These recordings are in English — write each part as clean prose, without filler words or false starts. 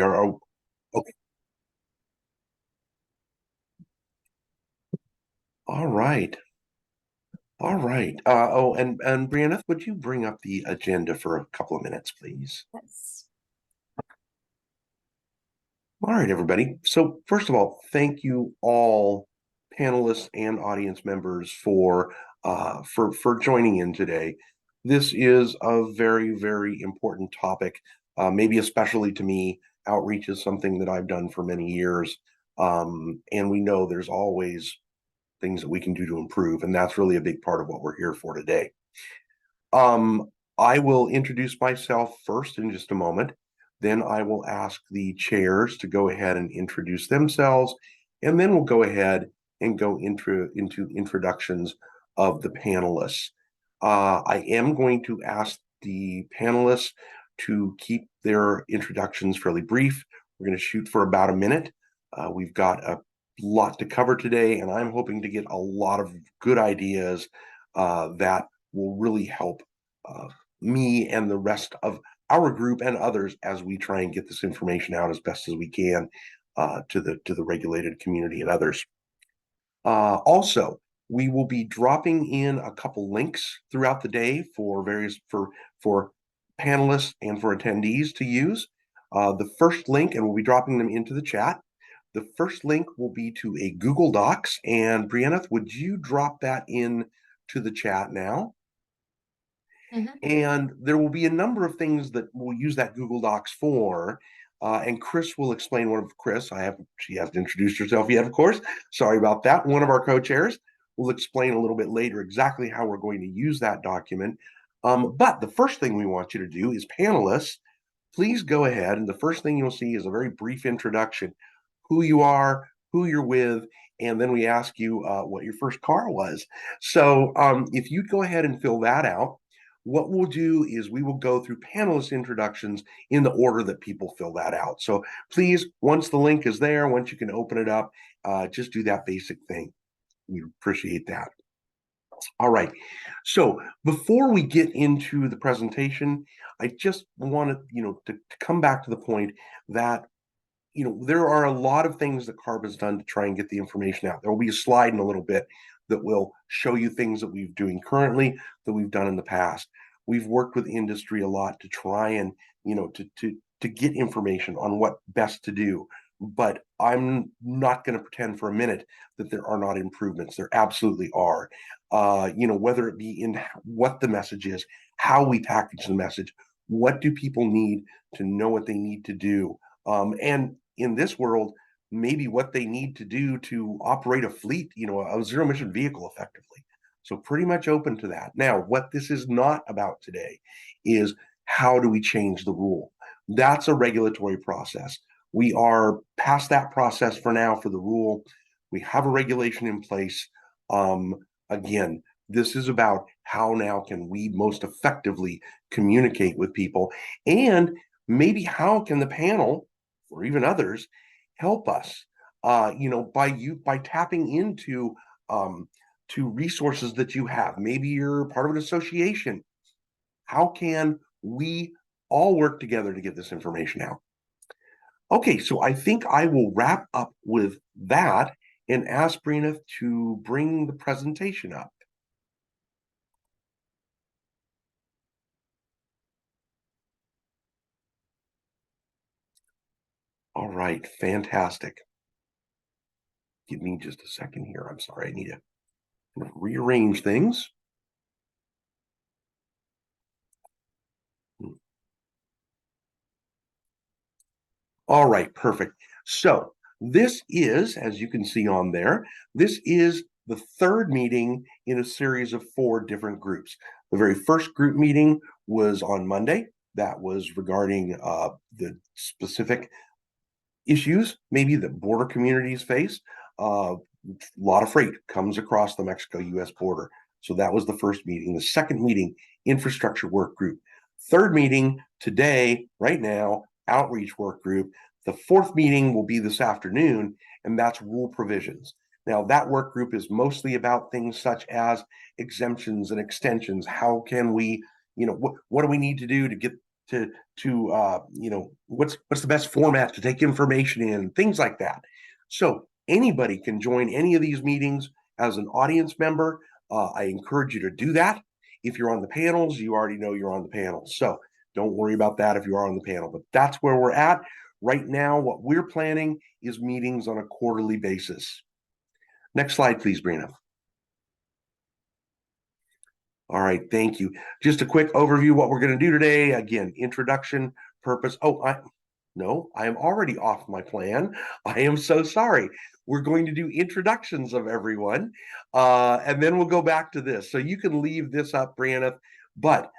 Okay. All right. All right. And Brianna, would you bring up the agenda for a couple of minutes, please? Yes. All right, everybody. So first of all, thank you all panelists and audience members for joining in today. This is a very, very important topic, maybe especially to me. Outreach is something that I've done for many years. And we know there's always things that we can do to improve, and that's really a big part of what we're here for today. I will introduce myself first in just a moment. Then I will ask the chairs to go ahead and introduce themselves, and then we'll go ahead and go into introductions of the panelists. I am going to ask the panelists to keep their introductions fairly brief. We're going to shoot for about a minute. We've got a lot to cover today, and I'm hoping to get a lot of good ideas that will really help me and the rest of our group and others as we try and get this information out as best as we can to the regulated community and others. Also, we will be dropping in a couple links throughout the day for for panelists and for attendees to use. The first link, and we'll be dropping them into the chat. The first link will be to a Google Docs, and Brianna, would you drop that in to the chat now? Mhm. And there will be a number of things that we'll use that Google Docs for. And Chris will explain she hasn't introduced herself yet, of course. Sorry about that. One of our co-chairs will explain a little bit later exactly how we're going to use that document. But the first thing we want you to do is panelists, please go ahead. And the first thing you'll see is a very brief introduction, who you are, who you're with, and then we ask you what your first car was. So if you'd go ahead and fill that out, what we'll do is we will go through panelist introductions in the order that people fill that out. So please, once the link is there, once you can open it up, just do that basic thing. We appreciate that. All right. So before we get into the presentation, I just wanted, to come back to the point that there are a lot of things that CARB has done to try and get the information out. There will be a slide in a little bit that will show you things that we're doing currently that we've done in the past. We've worked with industry a lot to try and, to get information on what best to do. But I'm not going to pretend for a minute that there are not improvements. There absolutely are. Whether it be in what the message is, how we package the message, what do people need to know what they need to do, and in this world, maybe what they need to do to operate a fleet, a zero emission vehicle effectively. So pretty much open to that. Now, what this is not about today is how do we change the rule? That's a regulatory process. We are past that process for now for the rule. We have a regulation in place. Again, this is about how now can we most effectively communicate with people, and maybe how can the panel or even others help us by tapping into to resources that you have. Maybe you're part of an association. How can we all work together to get this information out? Okay, so I think I will wrap up with that and ask Brina to bring the presentation up. All right, fantastic. Give me just a second here. I'm sorry, I need to rearrange things. All right, perfect. So this is, as you can see on there, this is the third meeting in a series of 4 different groups. The very first group meeting was on Monday. That was regarding the specific issues maybe that border communities face. A lot of freight comes across the Mexico-U.S. border. So that was the first meeting. The second meeting, infrastructure work group. Third meeting today, right now, outreach work group. The fourth meeting will be this afternoon, and that's rule provisions. Now, that work group is mostly about things such as exemptions and extensions. How can we, what do we need to do to get what's the best format to take information in, things like that. So anybody can join any of these meetings as an audience member. I encourage you to do that. If you're on the panels, you already know you're on the panels. So don't worry about that if you are on the panel, but that's where we're at. Right now, what we're planning is meetings on a quarterly basis. Next slide, please, Brina. All right, thank you. Just a quick overview of what we're going to do today. Again, introduction, purpose. I am already off my plan. I am so sorry. We're going to do introductions of everyone, and then we'll go back to this. So you can leave this up, Brandon. But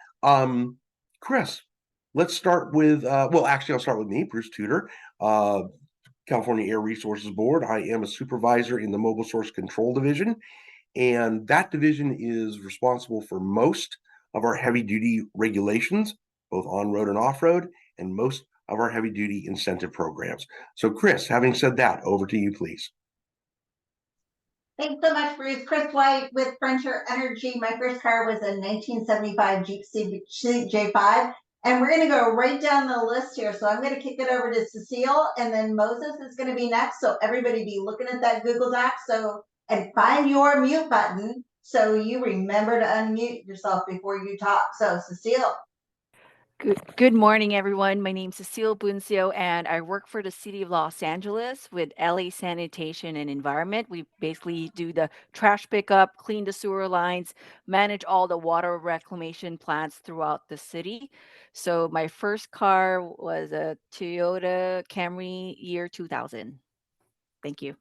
Chris, let's start with, actually, I'll start with me, Bruce Tudor, California Air Resources Board. I am a supervisor in the Mobile Source Control Division. And that division is responsible for most of our heavy duty regulations, both on road and off road, and most of our heavy duty incentive programs. So, Chris, having said that, over to you, please. Thanks so much, Bruce. Chris White with Frontier Energy. My first car was a 1975 Jeep J5. And we're going to go right down the list here. So I'm going to kick it over to Cecile, and then Moses is going to be next. So everybody be looking at that Google Doc. And find your mute button so you remember to unmute yourself before you talk. So Cecile. Good morning, everyone. My name is Cecile Buncio, and I work for the City of Los Angeles with LA Sanitation and Environment. We basically do the trash pickup, clean the sewer lines, manage all the water reclamation plants throughout the city. So my first car was a Toyota Camry year 2000. Thank you.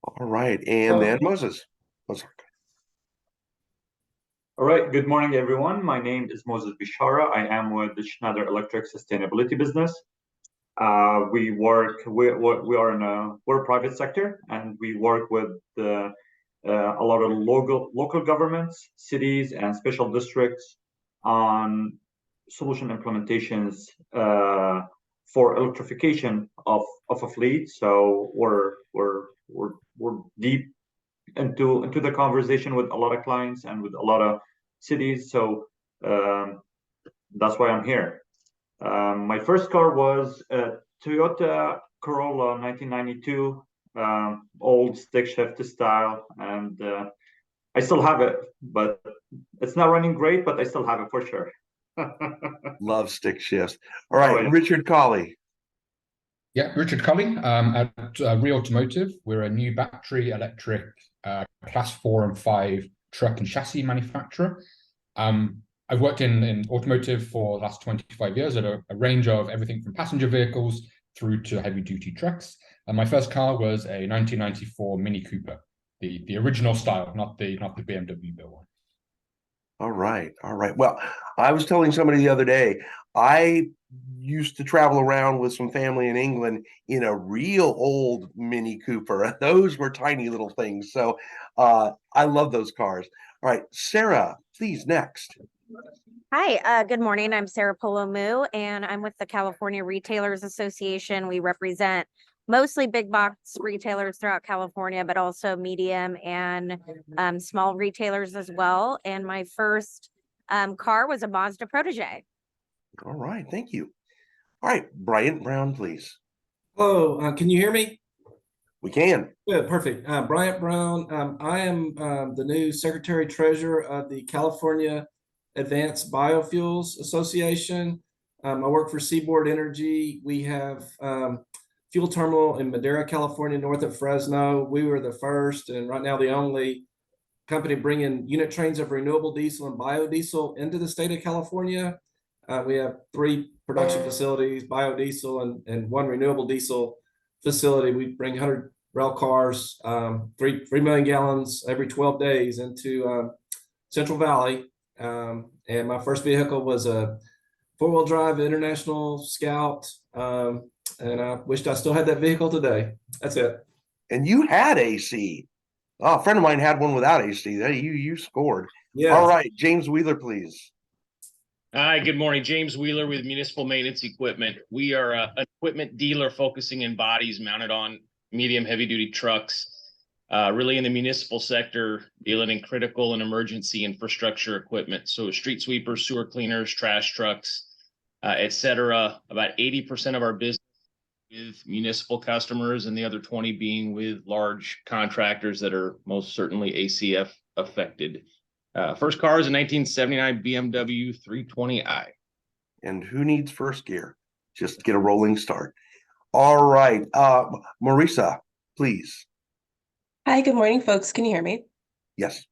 All right, and then Moses. All right, good morning, everyone. My name is Moses Bishara. I am with the Schneider Electric Sustainability Business. We're a private sector, and we work with a lot of local governments, cities, and special districts on solution implementations for electrification of a fleet. So we're deep into the conversation with a lot of clients and with a lot of cities. So that's why I'm here. My first car was a Toyota Corolla 1992, old stick shift style, and I still have it, but it's not running great, but I still have it for sure. Love stick shifts. All right, yeah. Richard Colley. Yeah, Richard Colley at Re Automotive. We're a new battery electric class 4 and 5 truck and chassis manufacturer. I've worked in automotive for the last 25 years at a range of everything from passenger vehicles through to heavy duty trucks. And my first car was a 1994 Mini Cooper, the original style, not the BMW built one. All right. Well, I was telling somebody the other day, I used to travel around with some family in England in a real old Mini Cooper. Those were tiny little things. So I love those cars. All right, Sarah, please, next. Hi, good morning. I'm Sarah Polomu, and I'm with the California Retailers Association. We represent mostly big box retailers throughout California, but also medium and small retailers as well. And my first car was a Mazda Protege. All right, thank you. All right, Bryant Brown, please. Hello, can you hear me? We can. Good, perfect. Bryant Brown. I am the new Secretary Treasurer of the California Advanced Biofuels Association. I work for Seaboard Energy. We have fuel terminal in Madera, California, north of Fresno. We were the first and right now the only company bringing unit trains of renewable diesel and biodiesel into the state of California. We have 3 production facilities, biodiesel and 1 renewable diesel facility. We bring 100 rail cars, 3 million gallons every 12 days into Central Valley. And my first vehicle was a 4-wheel drive International Scout. And I wished I still had that vehicle today. That's it. And you had AC. Oh, a friend of mine had one without AC. You scored. Yeah. All right, James Wheeler, please. Hi, good morning. James Wheeler with Municipal Maintenance Equipment. We are an equipment dealer focusing in bodies mounted on medium heavy-duty trucks, really in the municipal sector, dealing in critical and emergency infrastructure equipment. So street sweepers, sewer cleaners, trash trucks, et cetera. About 80% of our business with municipal customers, and the other 20 being with large contractors that are most certainly ACF affected. First car is a 1979 BMW 320i. And who needs first gear? Just get a rolling start. All right. Marisa, please. Hi, good morning, folks. Can you hear me? Yes.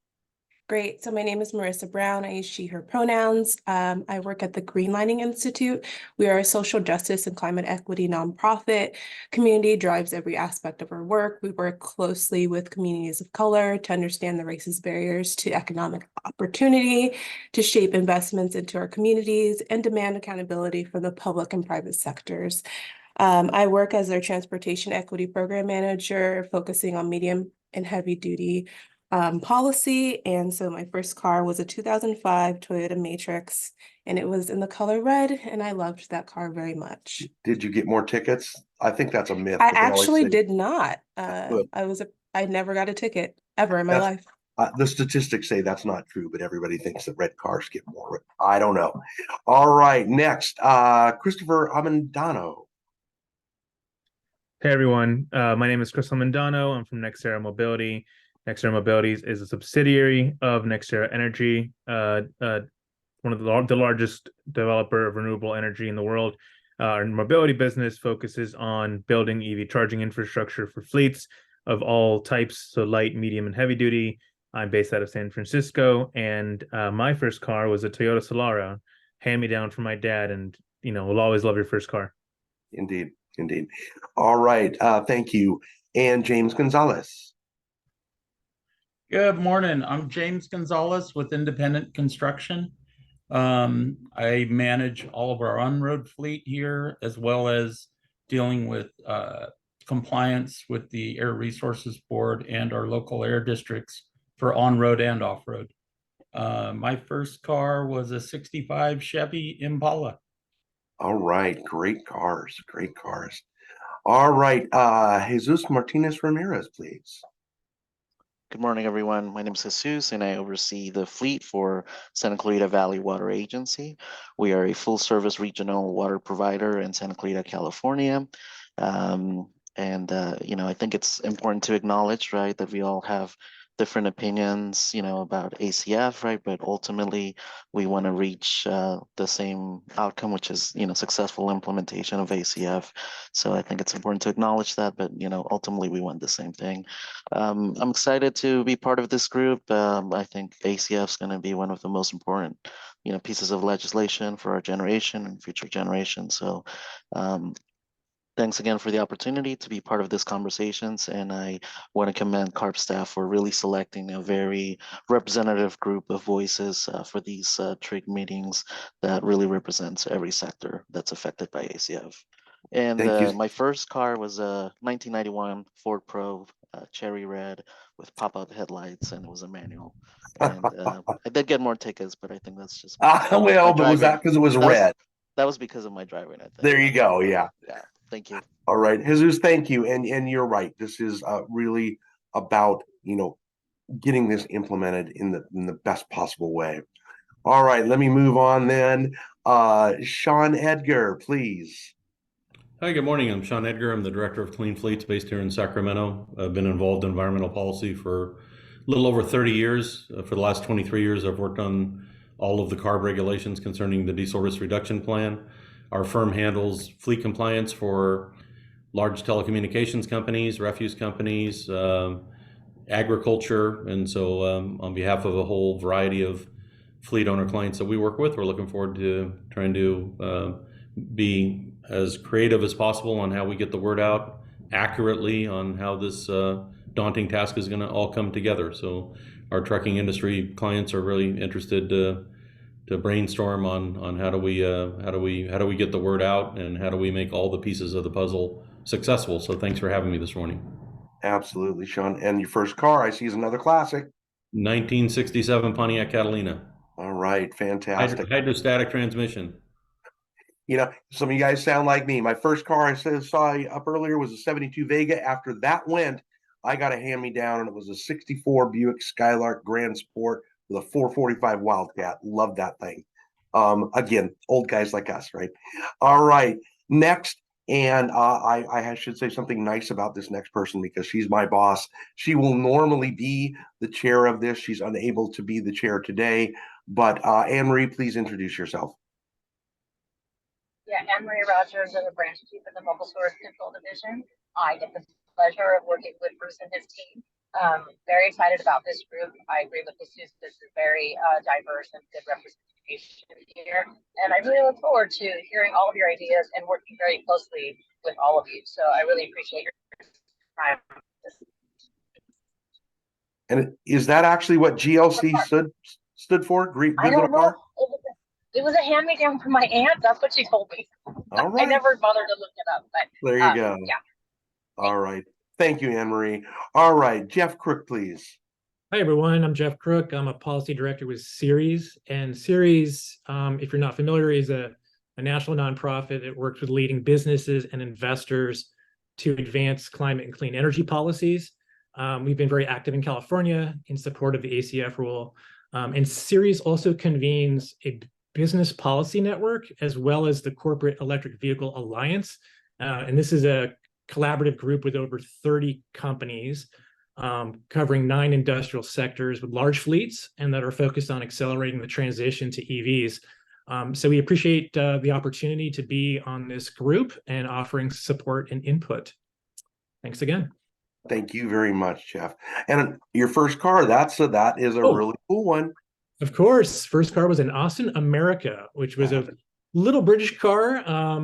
Great. So my name is Marissa Brown. I use she, her pronouns. I work at the Greenlining Institute. We are a social justice and climate equity nonprofit. Community drives every aspect of our work. We work closely with communities of color to understand the racist barriers to economic opportunity, to shape investments into our communities, and demand accountability from the public and private sectors. I work as their transportation equity program manager, focusing on medium and heavy duty policy. And so my first car was a 2005 Toyota Matrix, and it was in the color red, and I loved that car very much. Did you get more tickets? I think that's a myth. I but they always actually say- did not. Good. I never got a ticket ever in my life. The statistics say that's not true, but everybody thinks that red cars get more. I don't know. All right, next, Christopher Amendano. Hey everyone, my name is Chris Amendano. I'm from Nextera Mobility. Nextera Mobility is a subsidiary of Nextera Energy, one of the largest developer of renewable energy in the world. Our mobility business focuses on building EV charging infrastructure for fleets of all types, so light, medium, and heavy duty. I'm based out of San Francisco, and my first car was a Toyota Solara, hand-me-down from my dad, and we'll always love your first car. Indeed. All right, thank you. And James Gonzalez. Good morning. I'm James Gonzalez with Independent Construction. I manage all of our on-road fleet here, as well as dealing with compliance with the Air Resources Board and our local air districts for on-road and off-road. My first car was a 65 Chevy Impala. All right, great cars. All right, Jesus Martinez Ramirez, please. Good morning, everyone. My name is Jesus, and I oversee the fleet for Santa Clarita Valley Water Agency. We are a full-service regional water provider in Santa Clarita, California. I think it's important to acknowledge, right, that we all have different opinions, about ACF, right? But ultimately, we want to reach the same outcome, which is, successful implementation of ACF. So I think it's important to acknowledge that, but, ultimately we want the same thing. I'm excited to be part of this group. I think ACF is going to be one of the most important, pieces of legislation for our generation and future generations. So thanks again for the opportunity to be part of this conversations, and I want to commend CARB staff for really selecting a very representative group of voices for these trig meetings that really represents every sector that's affected by ACF. And my first car was a 1991 Ford Probe, cherry red with pop-out headlights, and it was a manual. And I did get more tickets, but I think that's just but was that because it was red? That was because of my driving, I think. There you go. Yeah. Thank you. All right, Jesus, thank you. And you're right. This is really about, getting this implemented in the best possible way. All right, let me move on then. Sean Edgar, please. Hi, good morning. I'm Sean Edgar. I'm the Director of Clean Fleets based here in Sacramento. I've been involved in environmental policy for a little over 30 years. For the last 23 years, I've worked on all of the CARB regulations concerning the diesel risk reduction plan. Our firm handles fleet compliance for large telecommunications companies, refuse companies, agriculture. And so on behalf of a whole variety of fleet owner clients that we work with, we're looking forward to trying to be as creative as possible on how we get the word out accurately on how this daunting task is going to all come together. So our trucking industry clients are really interested to brainstorm on how do we get the word out, and how do we make all the pieces of the puzzle successful. So thanks for having me this morning. Absolutely, Sean. And your first car, I see, is another classic. 1967 Pontiac Catalina. All right, fantastic. Hydrostatic transmission. Some of you guys sound like me. My first car I saw up earlier was a 72 Vega. After that went, I got a hand-me-down, and it was a 64 Buick Skylark Grand Sport with a 445 Wildcat. Love that thing. Again, old guys like us, right? All right, next. And I should say something nice about this next person because she's my boss. She will normally be the chair of this. She's unable to be the chair today. But Anne-Marie, please introduce yourself. Yeah, Anne-Marie Rogers, I'm the branch chief of the Mobile Source Control Division. I get the pleasure of working with Bruce and his team. Very excited about this group. I agree with the Susan. This is very diverse and good representation here. And I really look forward to hearing all of your ideas and working very closely with all of you. So I really appreciate your time. And is that actually what GLC stood for? Great, I good little don't know. car? It was a hand-me-down from my aunt. That's what she told me. All I right. never bothered to look it up, but There you go. yeah. All right. Thank you, Anne-Marie. All right, Jeff Crook, please. Hi, everyone. I'm Jeff Crook. I'm a policy director with Ceres. And Ceres, if you're not familiar, is a national nonprofit that works with leading businesses and investors to advance climate and clean energy policies. We've been very active in California in support of the ACF rule. And Ceres also convenes a business policy network as well as the Corporate Electric Vehicle Alliance. And this is a collaborative group with over 30 companies covering 9 industrial sectors with large fleets and that are focused on accelerating the transition to EVs. So we appreciate the opportunity to be on this group and offering support and input. Thanks again. Little you very much, Jeff. And your first car, that is a really cool one. Of course. First car was an Austin America, which was a little British car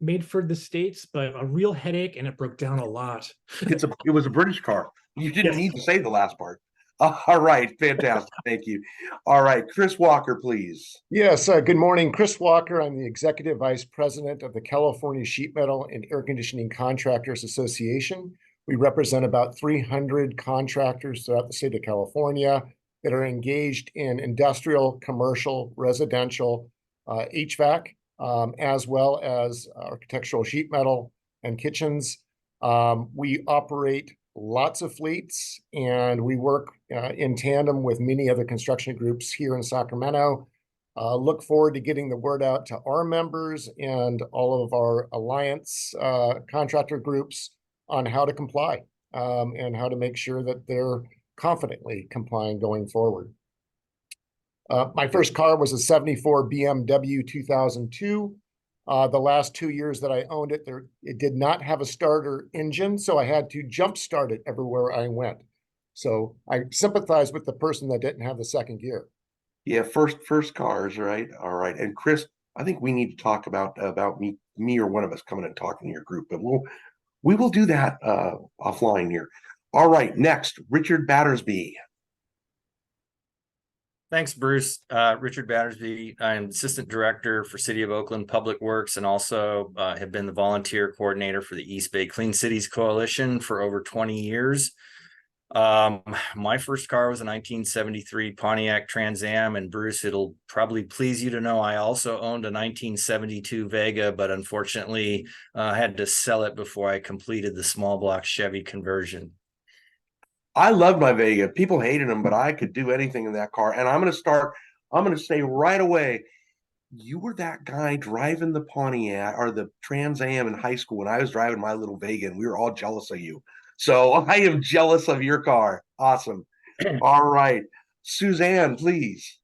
made for the States, but a real headache, and it broke down a lot. It was a British car. You didn't need to say the last part. All right, fantastic. Thank you. All right, Chris Walker, please. Yes, good morning. Chris Walker. I'm the Executive Vice President of the California Sheet Metal and Air Conditioning Contractors Association. We represent about 300 contractors throughout the state of California that are engaged in industrial, commercial, residential, HVAC, as well as architectural sheet metal and kitchens. We operate lots of fleets, and we work in tandem with many other construction groups here in Sacramento. Look forward to getting the word out to our members and all of our alliance contractor groups on how to comply and how to make sure that they're confidently complying going forward. My first car was a 74 BMW 2002. The last 2 years that I owned it, it did not have a starter engine, so I had to jump start it everywhere I went. So I sympathize with the person that didn't have the second gear. Yeah, first cars, right? All right. And Chris, I think we need to talk about me or one of us coming and talking to your group, but we will do that offline here. All right, next, Richard Battersby. Thanks, Bruce. Richard Battersby. I'm Assistant Director for City of Oakland Public Works and also have been the volunteer coordinator for the East Bay Clean Cities Coalition for over 20 years. My first car was a 1973 Pontiac Trans Am, and Bruce, it'll probably please you to know I also owned a 1972 Vega, but unfortunately had to sell it before I completed the small block Chevy conversion. I love my Vega. People hated them, but I could do anything in that car. And I'm going to say right away, you were that guy driving the Pontiac or the Trans Am in high school when I was driving my little Vega, and we were all jealous of you. So I am jealous of your car. Awesome. All right. Suzanne, please.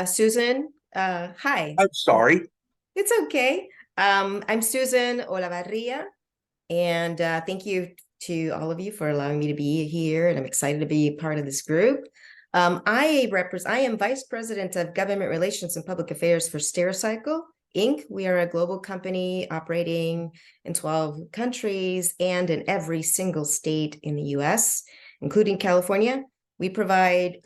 Susan, hi. I'm sorry. It's okay. I'm Susan Olavarria, and thank you to all of you for allowing me to be here, and I'm excited to be part of this group. I am Vice President of Government Relations and Public Affairs for Stericycle, Inc. We are a global company operating in 12 countries and in every single state in the US, including California. We provide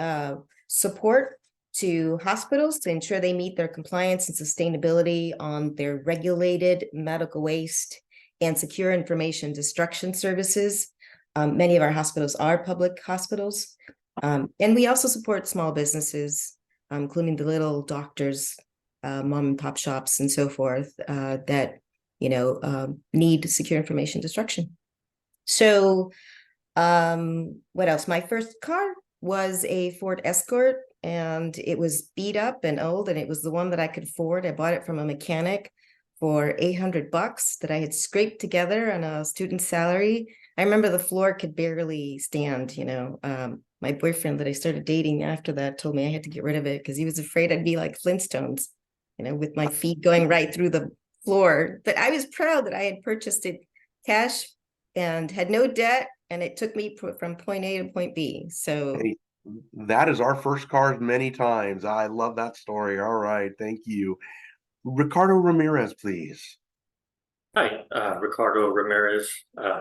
support to hospitals to ensure they meet their compliance and sustainability on their regulated medical waste and secure information destruction services. Many of our hospitals are public hospitals. And we also support small businesses, including the little doctors, mom and pop shops and so forth that, need secure information destruction. So what else? My first car was a Ford Escort and it was beat up and old, and it was the one that I could afford. I bought it from a mechanic for $800 that I had scraped together on a student salary. I remember the floor could barely stand, you know. My boyfriend that I started dating after that told me I had to get rid of it because he was afraid I'd be like Flintstones, you know, with my feet going right through the floor. But I was proud that I had purchased it cash and had no debt, and it took me from point A to point B. So Hey, that is our first car many times. I love that story. All right, thank you. Ricardo Ramirez, please. Hi, Ricardo Ramirez,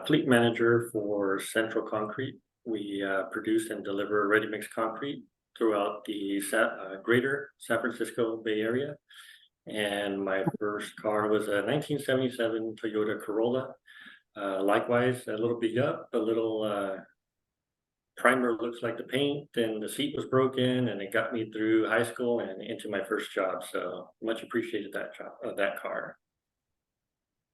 Fleet Manager for Central Concrete. We produce and deliver ready-mix concrete throughout the greater San Francisco Bay Area. And my first car was a 1977 Toyota Corolla. Likewise, a little beat up, a little primer looks like the paint, and the seat was broken, and it got me through high school and into my first job. So much appreciated that car.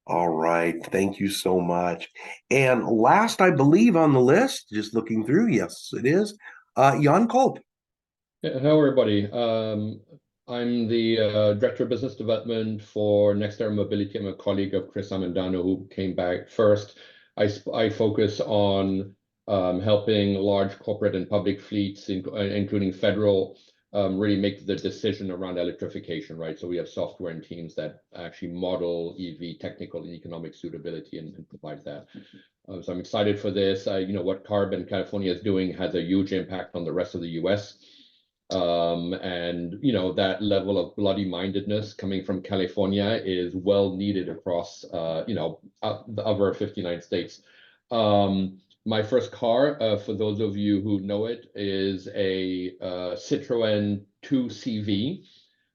All right, thank you so much. And last, I believe, on the list, just looking through, yes, it is, Jan Kolb. Hello, everybody. I'm the Director of Business Development for NextEra Mobility. I'm a colleague of Chris Amandano, who came back first. I focus on helping large corporate and public fleets, including federal, really make the decision around electrification, right? So we have software and teams that actually model EV technical and economic suitability and provide that. So I'm excited for this. You know, what Carbon California is doing has a huge impact on the rest of the US. And, you know, that level of bloody-mindedness coming from California is well needed across, you know, the other 59 states. My first car, for those of you who know it, is a Citroen 2CV.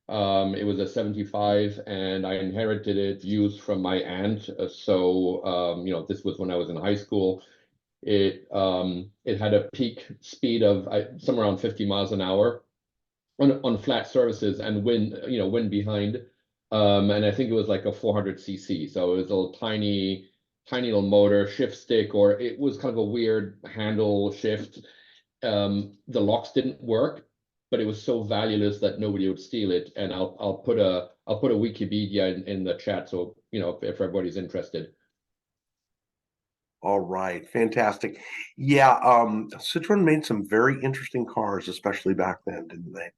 It was a 75, and I inherited it used from my aunt. So, you know, this was when I was in high school. It had a peak speed of somewhere around 50 miles an hour on flat surfaces and wind behind. And I think it was like a 400 cc. So it was a little tiny little motor, shift stick, or it was kind of a weird handle shift. The locks didn't work, but it was so valueless that nobody would steal it. And I'll put a Wikipedia in the chat, so you know if everybody's interested. All right, fantastic. Yeah, Citroen made some very interesting cars, especially back then, didn't they?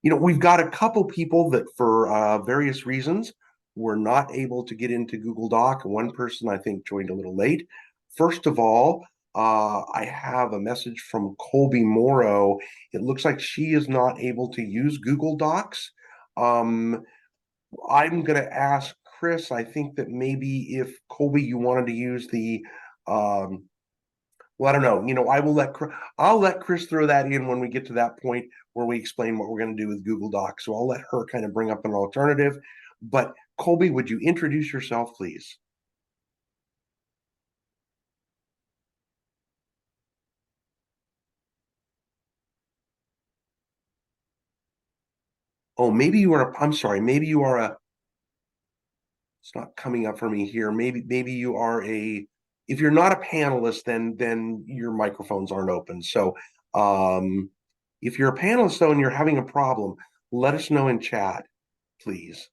You know, we've got a couple people that for various reasons were not able to get into Google Doc. One person, I think, joined a little late. First of all, I have a message from Colby Morrow. It looks like she is not able to use Google Docs. I'm going to ask Chris, I think that maybe if Colby, you wanted to use the, well, I don't know. You know, I'll let Chris throw that in when we get to that point where we explain what we're going to do with Google Docs. So I'll let her kind of bring up an alternative. But Colby, would you introduce yourself, please? Oh, maybe you are. I'm sorry. Maybe you are a. It's not coming up for me here. Maybe you are a. If you're not a panelist, then your microphones aren't open. So, if you're a panelist though and you're having a problem, let us know in chat, please.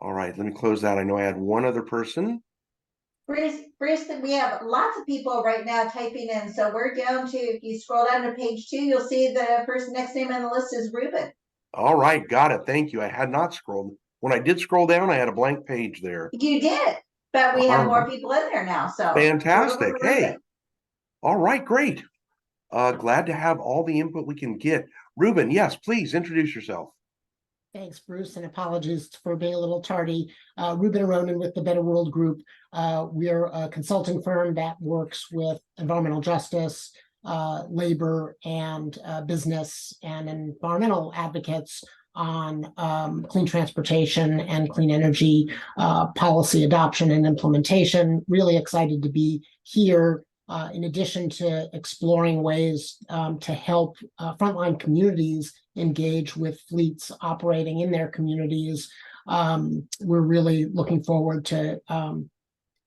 All right, let me close that. I know I had one other person. Bruce, we have lots of people right now typing in. So we're down to, if you scroll down to page 2, you'll see the first next name on the list is Ruben. All right, got it. Thank you. I had not scrolled. When I did scroll down, I had a blank page there. You did, but we have more people in there now. So fantastic. Hey, all right, great. Glad to have all the input we can get. Ruben, yes, please introduce yourself. Thanks, Bruce, and apologies for being a little tardy. Ruben Aronin with the Better World Group. We're a consulting firm that works with environmental justice, labor, and business and environmental advocates on clean transportation and clean energy policy adoption and implementation. Really excited to be here. In addition to exploring ways to help frontline communities engage with fleets operating in their communities, we're really looking forward to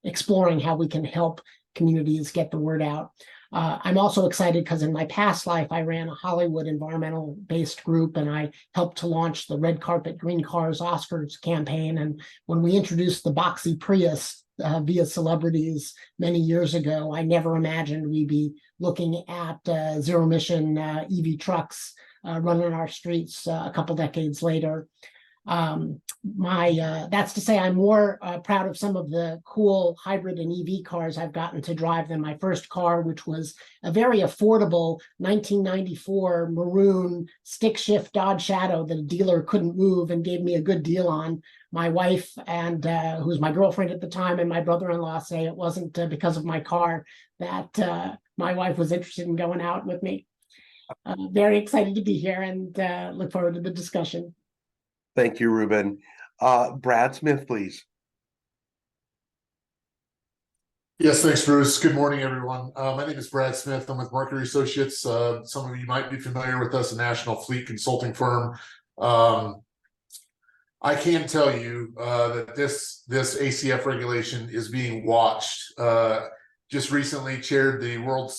exploring how we can help communities get the word out. I'm also excited because in my past life, I ran a Hollywood environmental-based group, and I helped to launch the Red Carpet Green Cars Oscars campaign. And when we introduced the Boxy Prius via celebrities many years ago, I never imagined we'd be looking at zero-emission EV trucks running our streets a couple decades later. That's to say I'm more proud of some of the cool hybrid and EV cars I've gotten to drive than my first car, which was a very affordable 1994 maroon stick shift Dodge Shadow that a dealer couldn't move and gave me a good deal on. My wife and who was my girlfriend at the time and my brother-in-law say it wasn't because of my car that my wife was interested in going out with me. Very excited to be here and look forward to the discussion. Thank you, Ruben. Brad Smith, please. Yes, thanks, Bruce. Good morning, everyone. My name is Brad Smith. I'm with Mercury Associates. Some of you might be familiar with us, a national fleet consulting firm. I can tell you that this ACF regulation is being watched. Just recently chaired the World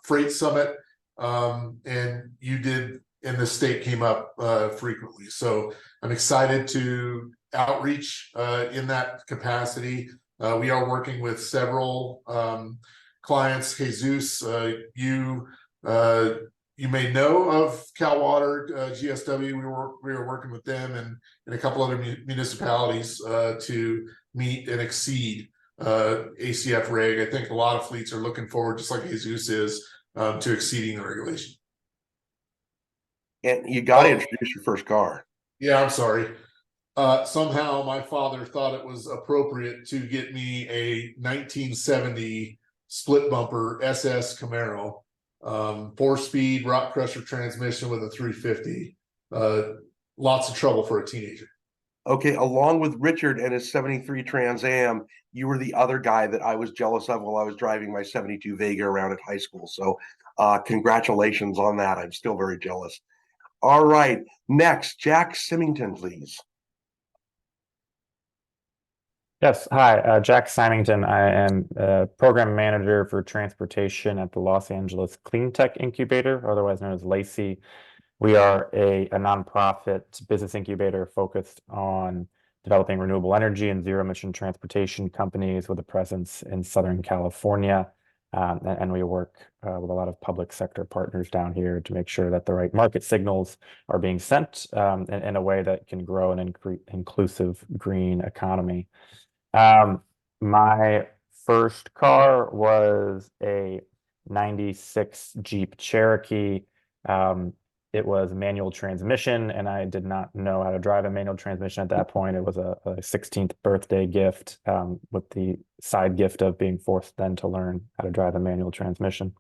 Freight Summit, and you did. And the state came up frequently. So I'm excited to outreach in that capacity. We are working with several clients. Jesus, you may know of Cal Water, GSW. We were working with them and a couple other municipalities to meet and exceed ACF reg. I think a lot of fleets are looking forward, just like Jesus is, to exceeding the regulation. And you got to introduce your first car. Yeah, I'm sorry. Somehow my father thought it was appropriate to get me a 1970 split bumper SS Camaro, 4-speed rock crusher transmission with a 350. Lots of trouble for a teenager. Okay, along with Richard and his 73 Trans Am, you were the other guy that I was jealous of while I was driving my 72 Vega around at high school. So congratulations on that. I'm still very jealous. All right, next, Jack Symington, please. Yes, hi, Jack Symington. I am a program manager for transportation at the Los Angeles Clean Tech Incubator, otherwise known as LACY. We are a nonprofit business incubator focused on developing renewable energy and zero-emission transportation companies with a presence in Southern California. And we work with a lot of public sector partners down here to make sure that the right market signals are being sent in a way that can grow an inclusive green economy. My first car was a 96 Jeep Cherokee. It was manual transmission, and I did not know how to drive a manual transmission at that point. It was a 16th birthday gift with the side gift of being forced then to learn how to drive a manual transmission.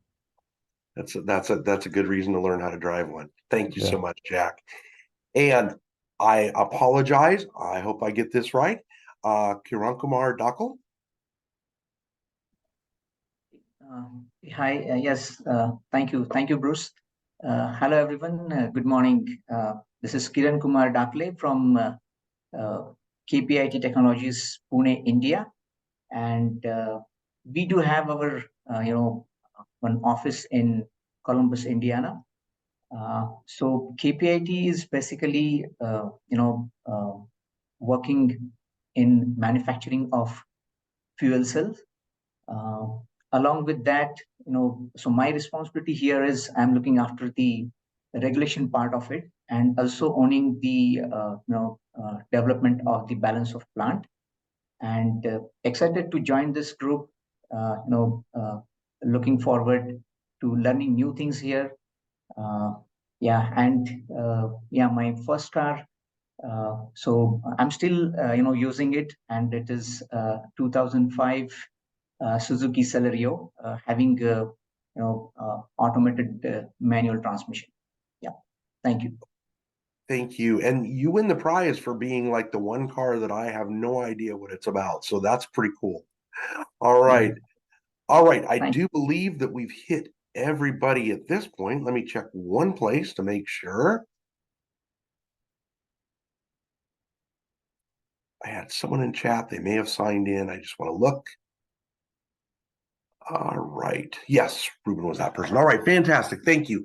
That's a good reason to learn how to drive one. Thank you so much, Jack. And I apologize. I hope I get this right. Kiran Kumar Dakal. Hi, yes, thank you, Bruce. Hello, everyone. Good morning. This is Kiran Kumar Dakle from KPIT Technologies, Pune, India, and we do have our, one office in Columbus, Indiana. So KPIT is basically, working in manufacturing of fuel cells. Along with that, so my responsibility here is I'm looking after the regulation part of it and also owning the development of the balance of plant. And excited to join this group. Looking forward to learning new things here. My first car. So I'm still using it, and it is 2005. Suzuki Celerio, having automated manual transmission. Yeah, thank you. Thank you. And you win the prize for being like the one car that I have no idea what it's about. So that's pretty cool. All right. All right. I do believe that we've hit everybody at this point. Let me check one place to make sure. I had someone in chat. They may have signed in. I just want to look. All right. Yes, Ruben was that person. All right, fantastic. Thank you.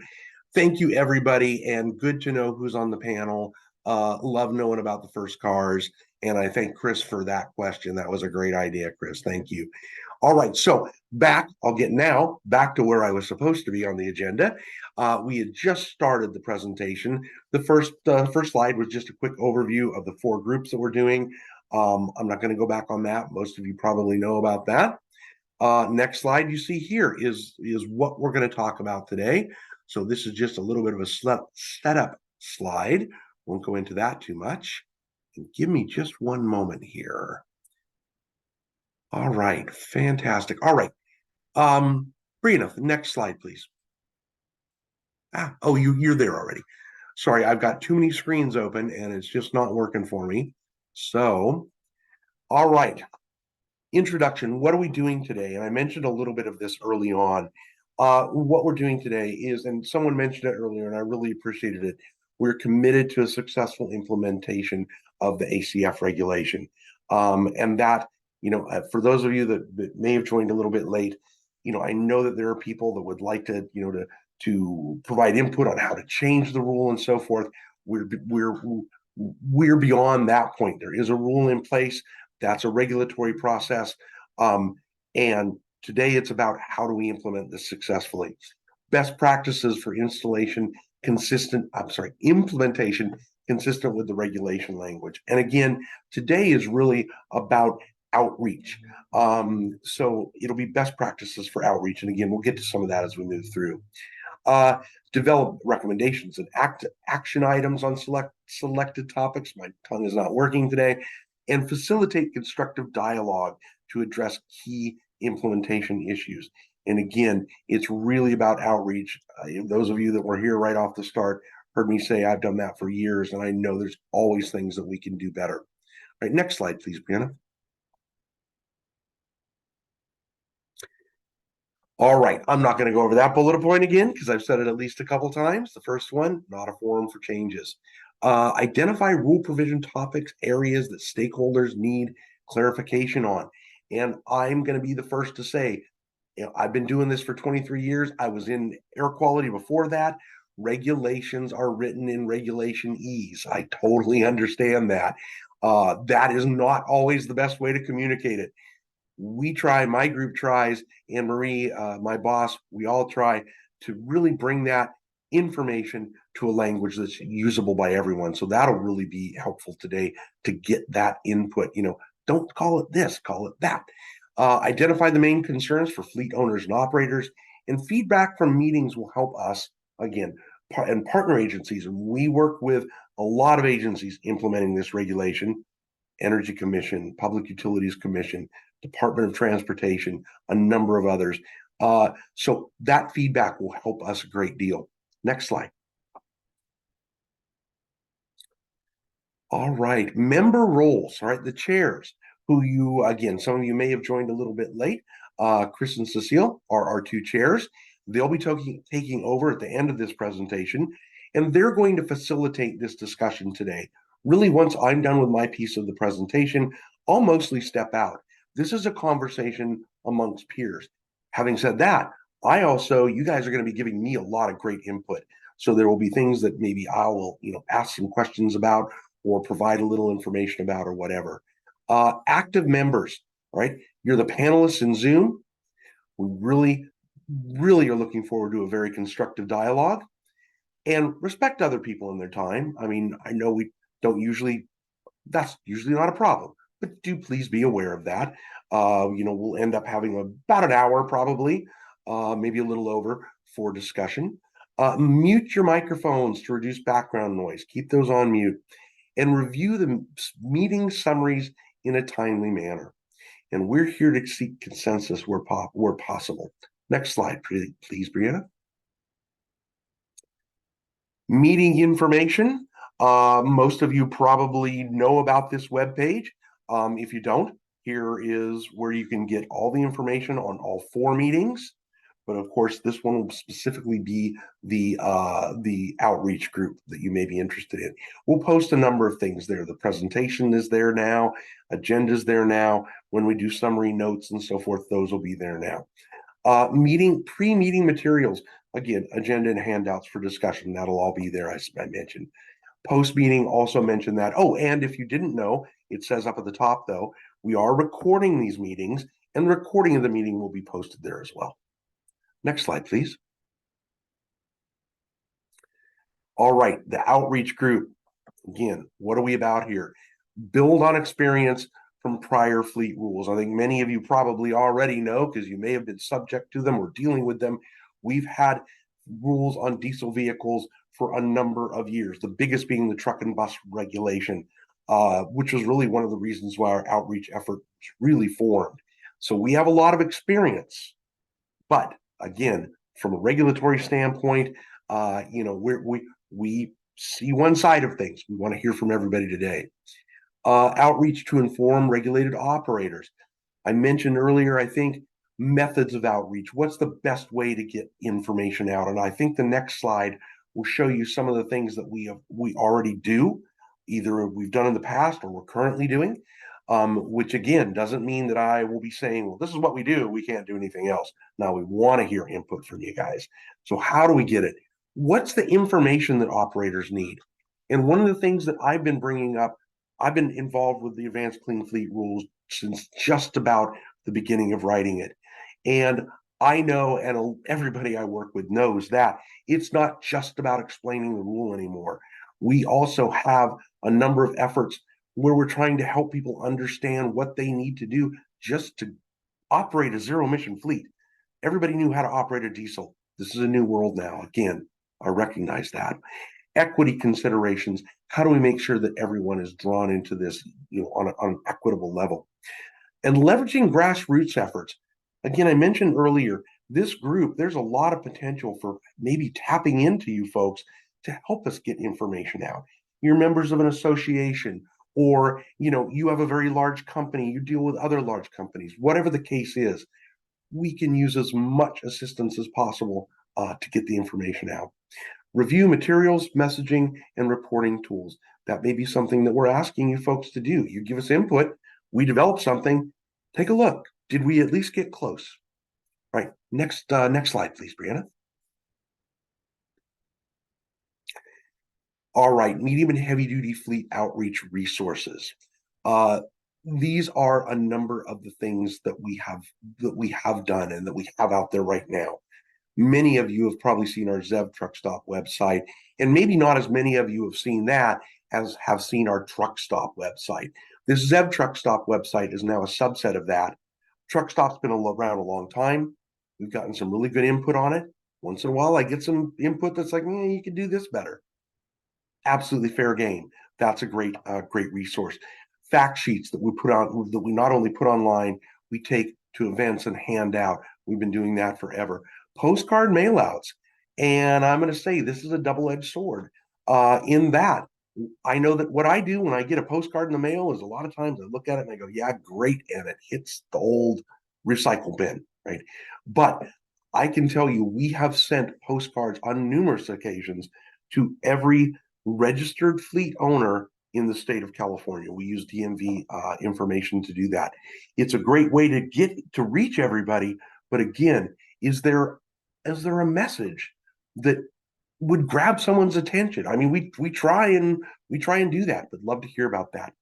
Thank you, everybody, and good to know who's on the panel. Love knowing about the first cars, and I thank Chris for that question. That was a great idea, Chris. Thank you. All right, so I'll get now back to where I was supposed to be on the agenda. We had just started the presentation. The first slide was just a quick overview of the 4 groups that we're doing. I'm not going to go back on that. Most of you probably know about that. Next slide you see here is what we're going to talk about today. So this is just a little bit of a setup slide. Won't go into that too much. And give me just one moment here. All right, fantastic. All right. Brianna, next slide, please. Oh, you're there already. Sorry, I've got too many screens open and it's just not working for me. So, all right. Introduction, what are we doing today? And I mentioned a little bit of this early on. What we're doing today is, and someone mentioned it earlier, and I really appreciated it, we're committed to a successful implementation of the ACF regulation. And that, for those of you that may have joined a little bit late, I know that there are people that would like to, to provide input on how to change the rule and so forth. We're beyond that point. There is a rule in place. That's a regulatory process. And today it's about how do we implement this successfully. Best practices for implementation consistent with the regulation language. And again, today is really about outreach. So it'll be best practices for outreach. And again, we'll get to some of that as we move through. Develop recommendations and action items on selected topics. My tongue is not working today. And facilitate constructive dialogue to address key implementation issues. And again, it's really about outreach. Those of you that were here right off the start heard me say I've done that for years, and I know there's always things that we can do better. All right, next slide, please, Brianna. All right, I'm not going to go over that bullet point again because I've said it at least a couple times. The first one, not a forum for changes. Identify rule provision topics, areas that stakeholders need clarification on. And I'm going to be the first to say, I've been doing this for 23 years. I was in air quality before that. Regulations are written in regulation ease. I totally understand that. That is not always the best way to communicate it. We try, my group tries, Anne Marie, my boss, we all try to really bring that information to a language that's usable by everyone. So that'll really be helpful today to get that input. Don't call it this, call it that. Identify the main concerns for fleet owners and operators, and feedback from meetings will help us, again, and partner agencies. And we work with a lot of agencies implementing this regulation: Energy Commission, Public Utilities Commission, Department of Transportation, a number of others. So that feedback will help us a great deal. Next slide. All right, member roles, all right, the chairs, who you, again, some of you may have joined a little bit late. Chris and Cecile are our 2 chairs. They'll be taking over at the end of this presentation, and they're going to facilitate this discussion today. Really, once I'm done with my piece of the presentation, I'll mostly step out. This is a conversation amongst peers. Having said that, you guys are going to be giving me a lot of great input. So there will be things that maybe I will, ask some questions about or provide a little information about or whatever. Active members, right? You're the panelists in Zoom. We really are looking forward to a very constructive dialogue, and respect other people in their time. I mean, I know we don't usually, that's usually not a problem, but do please be aware of that. We'll end up having about an hour probably, maybe a little over, for discussion. Mute your microphones to reduce background noise. Keep those on mute. And review the meeting summaries in a timely manner. And we're here to seek consensus where possible. Next slide, please, Brianna. Meeting information. Most of you probably know about this webpage. If you don't, here is where you can get all the information on all 4 meetings. But of course, this one will specifically be the outreach group that you may be interested in. We'll post a number of things there. The presentation is there now. Agenda's there now. When we do summary notes and so forth, those will be there now. Pre-meeting materials, again, agenda and handouts for discussion. That'll all be there, as I mentioned. Post-meeting, also mentioned that. Oh, and if you didn't know, it says up at the top, though, we are recording these meetings, and the recording of the meeting will be posted there as well. Next slide, please. All right, the outreach group. Again, what are we about here? Build on experience from prior fleet rules. I think many of you probably already know, because you may have been subject to them or dealing with them. We've had rules on diesel vehicles for a number of years, the biggest being the truck and bus regulation, which was really one of the reasons why our outreach effort was really formed. So we have a lot of experience, but again, from a regulatory standpoint, we see one side of things. We want to hear from everybody today. Outreach to inform regulated operators. I mentioned earlier, I think, methods of outreach. What's the best way to get information out? And I think the next slide will show you some of the things that we already do, either we've done in the past or we're currently doing, which again doesn't mean that I will be saying, well, this is what we do, we can't do anything else. Now we want to hear input from you guys. So how do we get it? What's the information that operators need? And one of the things that I've been bringing up, I've been involved with the Advanced Clean Fleet rules since just about the beginning of writing it. And I know, and everybody I work with knows, that it's not just about explaining the rule anymore. We also have a number of efforts where we're trying to help people understand what they need to do just to operate a zero-emission fleet. Everybody knew how to operate a diesel. This is a new world now. Again, I recognize that. Equity considerations. How do we make sure that everyone is drawn into this, on an equitable level? And leveraging grassroots efforts. Again, I mentioned earlier, this group, there's a lot of potential for maybe tapping into you folks to help us get information out. You're members of an association, or you have a very large company, you deal with other large companies, whatever the case is, we can use as much assistance as possible to get the information out. Review materials, messaging, and reporting tools. That may be something that we're asking you folks to do. You give us input, we develop something, take a look. Did we at least get close? Right, next slide, please, Brianna. All right, medium and heavy duty fleet outreach resources. These are a number of the things that we have done and that we have out there right now. Many of you have probably seen our ZEV Truck Stop website, and maybe not as many of you have seen that as have seen our Truck Stop website. This ZEV Truck Stop website is now a subset of that. Truck Stop's been around a long time. We've gotten some really good input on it. Once in a while, I get some input that's like, you could do this better. Absolutely fair game. That's a great resource. Fact sheets that we put on, that we not only put online, we take to events and hand out. We've been doing that forever. Postcard mailouts. And I'm going to say this is a double-edged sword in that I know that what I do when I get a postcard in the mail is a lot of times I look at it and I go, yeah, great. And it hits the old recycle bin, right? But I can tell you, we have sent postcards on numerous occasions to every registered fleet owner in the state of California. We use DMV information to do that. It's a great way to reach everybody. But again, is there a message that would grab someone's attention? I mean, we try and do that, but love to hear about that.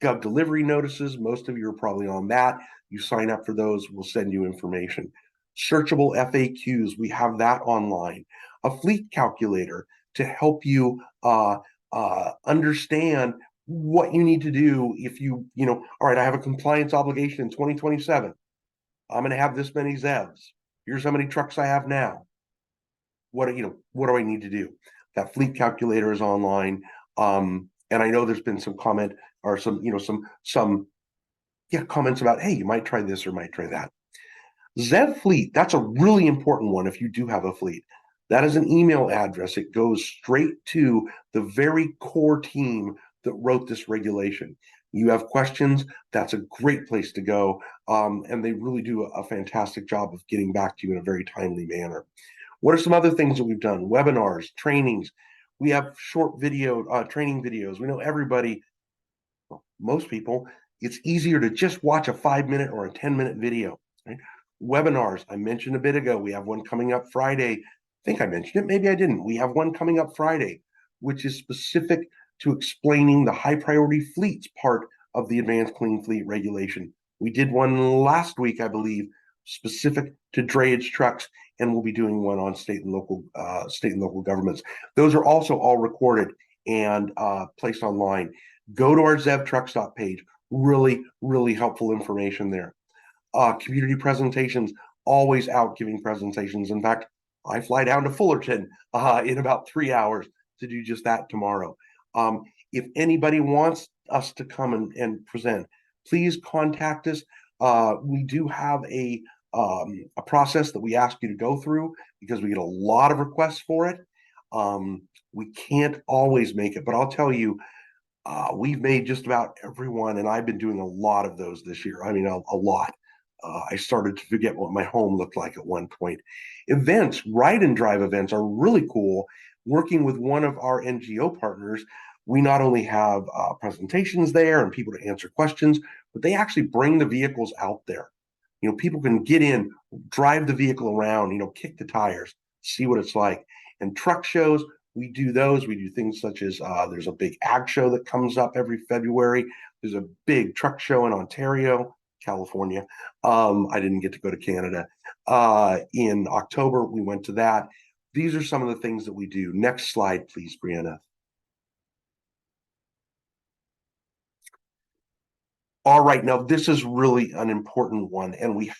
Gov delivery notices, most of you are probably on that. You sign up for those, we'll send you information. Searchable FAQs, we have that online. A fleet calculator to help you understand what you need to do if you all right, I have a compliance obligation in 2027. I'm going to have this many ZEVs. Here's how many trucks I have now. What do I need to do? That fleet calculator is online. And I know there's been some comment or some comments about, hey, you might try this or might try that. ZEV Fleet, that's a really important one if you do have a fleet. That is an email address. It goes straight to the very core team that wrote this regulation. You have questions, that's a great place to go. And they really do a fantastic job of getting back to you in a very timely manner. What are some other things that we've done? Webinars, trainings. We have short video, training videos. We know everybody, well, most people, it's easier to just watch a 5-minute or a 10-minute video. Right? Webinars, I mentioned a bit ago, we have one coming up Friday. I think I mentioned it, maybe I didn't. We have one coming up Friday, which is specific to explaining the high priority fleets part of the Advanced Clean Fleet Regulation. We did one last week, I believe, specific to drayage trucks, and we'll be doing one on state and local governments. Those are also all recorded and placed online. Go to our ZEV Truck Stop page. Really, really helpful information there. Community presentations, always out giving presentations. In fact, I fly down to Fullerton in about 3 hours to do just that tomorrow. If anybody wants us to come and present, please contact us. We do have a process that we ask you to go through because we get a lot of requests for it. We can't always make it, but I'll tell you, we've made just about everyone, and I've been doing a lot of those this year. I mean, a lot. I started to forget what my home looked like at one point. Events, ride and drive events are really cool. Working with one of our NGO partners, we not only have presentations there and people to answer questions, but they actually bring the vehicles out there. You know, people can get in, drive the vehicle around, you know, kick the tires, see what it's like. And truck shows, we do those. We do things such as there's a big ag show that comes up every February. There's a big truck show in Ontario, California. I didn't get to go to Canada. In October, we went to that. These are some of the things that we do. Next slide, please, Brianna. All right, now this is really an important one, and we're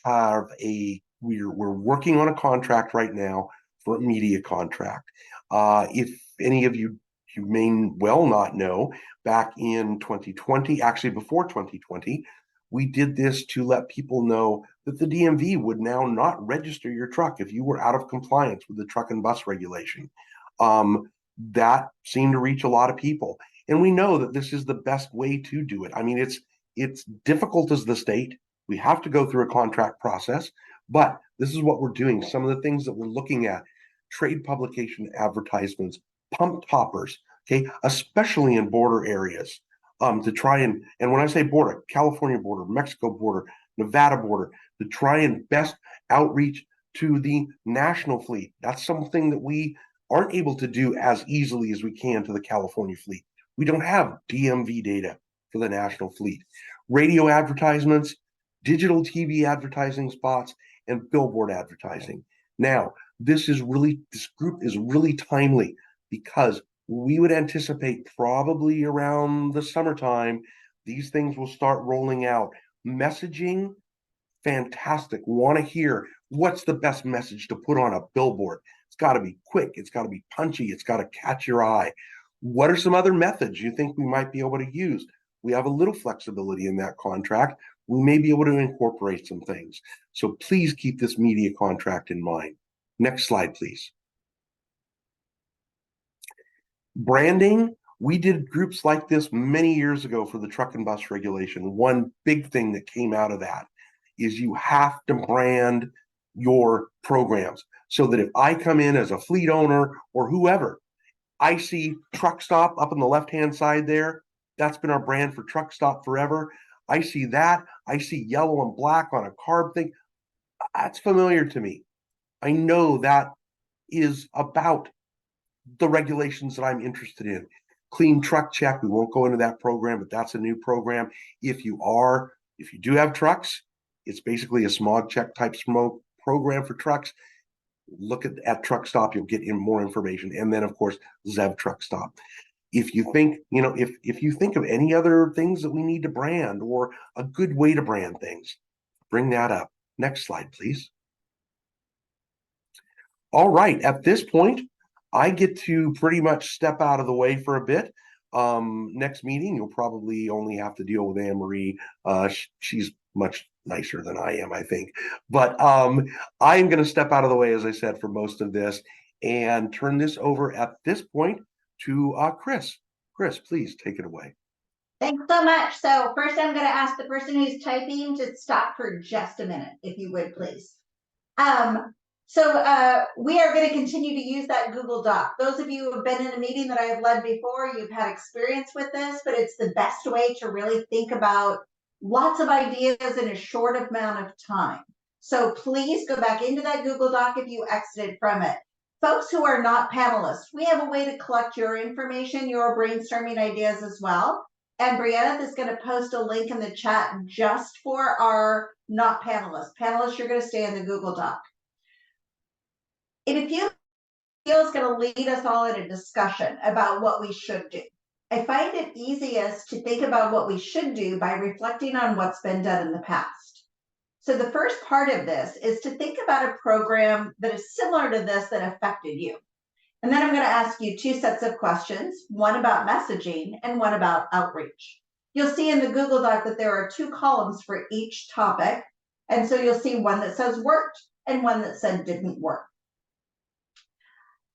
working on a contract right now for a media contract. If any of you may well not know, back in 2020, actually before 2020, we did this to let people know that the DMV would now not register your truck if you were out of compliance with the truck and bus regulation. That seemed to reach a lot of people, and we know that this is the best way to do it. I mean, it's difficult as the state. We have to go through a contract process, but this is what we're doing. Some of the things that we're looking at: trade publication advertisements, pump toppers, okay, especially in border areas, to try and when I say border, California border, Mexico border, Nevada border, to try and best outreach to the national fleet. That's something that we aren't able to do as easily as we can to the California fleet. We don't have DMV data for the national fleet. Radio advertisements, digital TV advertising spots, and billboard advertising. Now, this group is really timely because we would anticipate probably around the summertime, these things will start rolling out. Messaging, fantastic. Want to hear what's the best message to put on a billboard. It's got to be quick. It's got to be punchy. It's got to catch your eye. What are some other methods you think we might be able to use? We have a little flexibility in that contract. We may be able to incorporate some things. So please keep this media contract in mind. Next slide, please. Branding. We did groups like this many years ago for the truck and bus regulation. One big thing that came out of that is you have to brand your programs so that if I come in as a fleet owner or whoever, I see Truck Stop up on the left-hand side there. That's been our brand for Truck Stop forever. I see that. I see yellow and black on a carb thing. That's familiar to me. I know that is about the regulations that I'm interested in. Clean Truck Check. We won't go into that program, but that's a new program. If you do have trucks, it's basically a smog check type smoke program for trucks. Look at Truck Stop, you'll get more information. And then, of course, ZEV Truck Stop. If you think, if you think of any other things that we need to brand or a good way to brand things, bring that up. Next slide, please. All right, at this point, I get to pretty much step out of the way for a bit. Next meeting, you'll probably only have to deal with Anne Marie. She's much nicer than I am, I think. But I'm going to step out of the way, as I said, for most of this and turn this over at this point to Chris. Chris, please take it away. Thanks so much. So first I'm going to ask the person who's typing to stop for just a minute, if you would, please. So we are going to continue to use that Google Doc. Those of you who have been in a meeting that I have led before, you've had experience with this, but it's the best way to really think about lots of ideas in a short amount of time. So please go back into that Google Doc if you exited from it. Folks who are not panelists, we have a way to collect your information, your brainstorming ideas as well. And Brianna is going to post a link in the chat just for our not panelists. Panelists, you're going to stay in the Google Doc. In a few is going to lead us all in a discussion about what we should do. I find it easiest to think about what we should do by reflecting on what's been done in the past. So the first part of this is to think about a program that is similar to this that affected you. And then I'm going to ask you two sets of questions, one about messaging and one about outreach. You'll see in the Google Doc that there are two columns for each topic. And so you'll see one that says worked and one that said didn't work.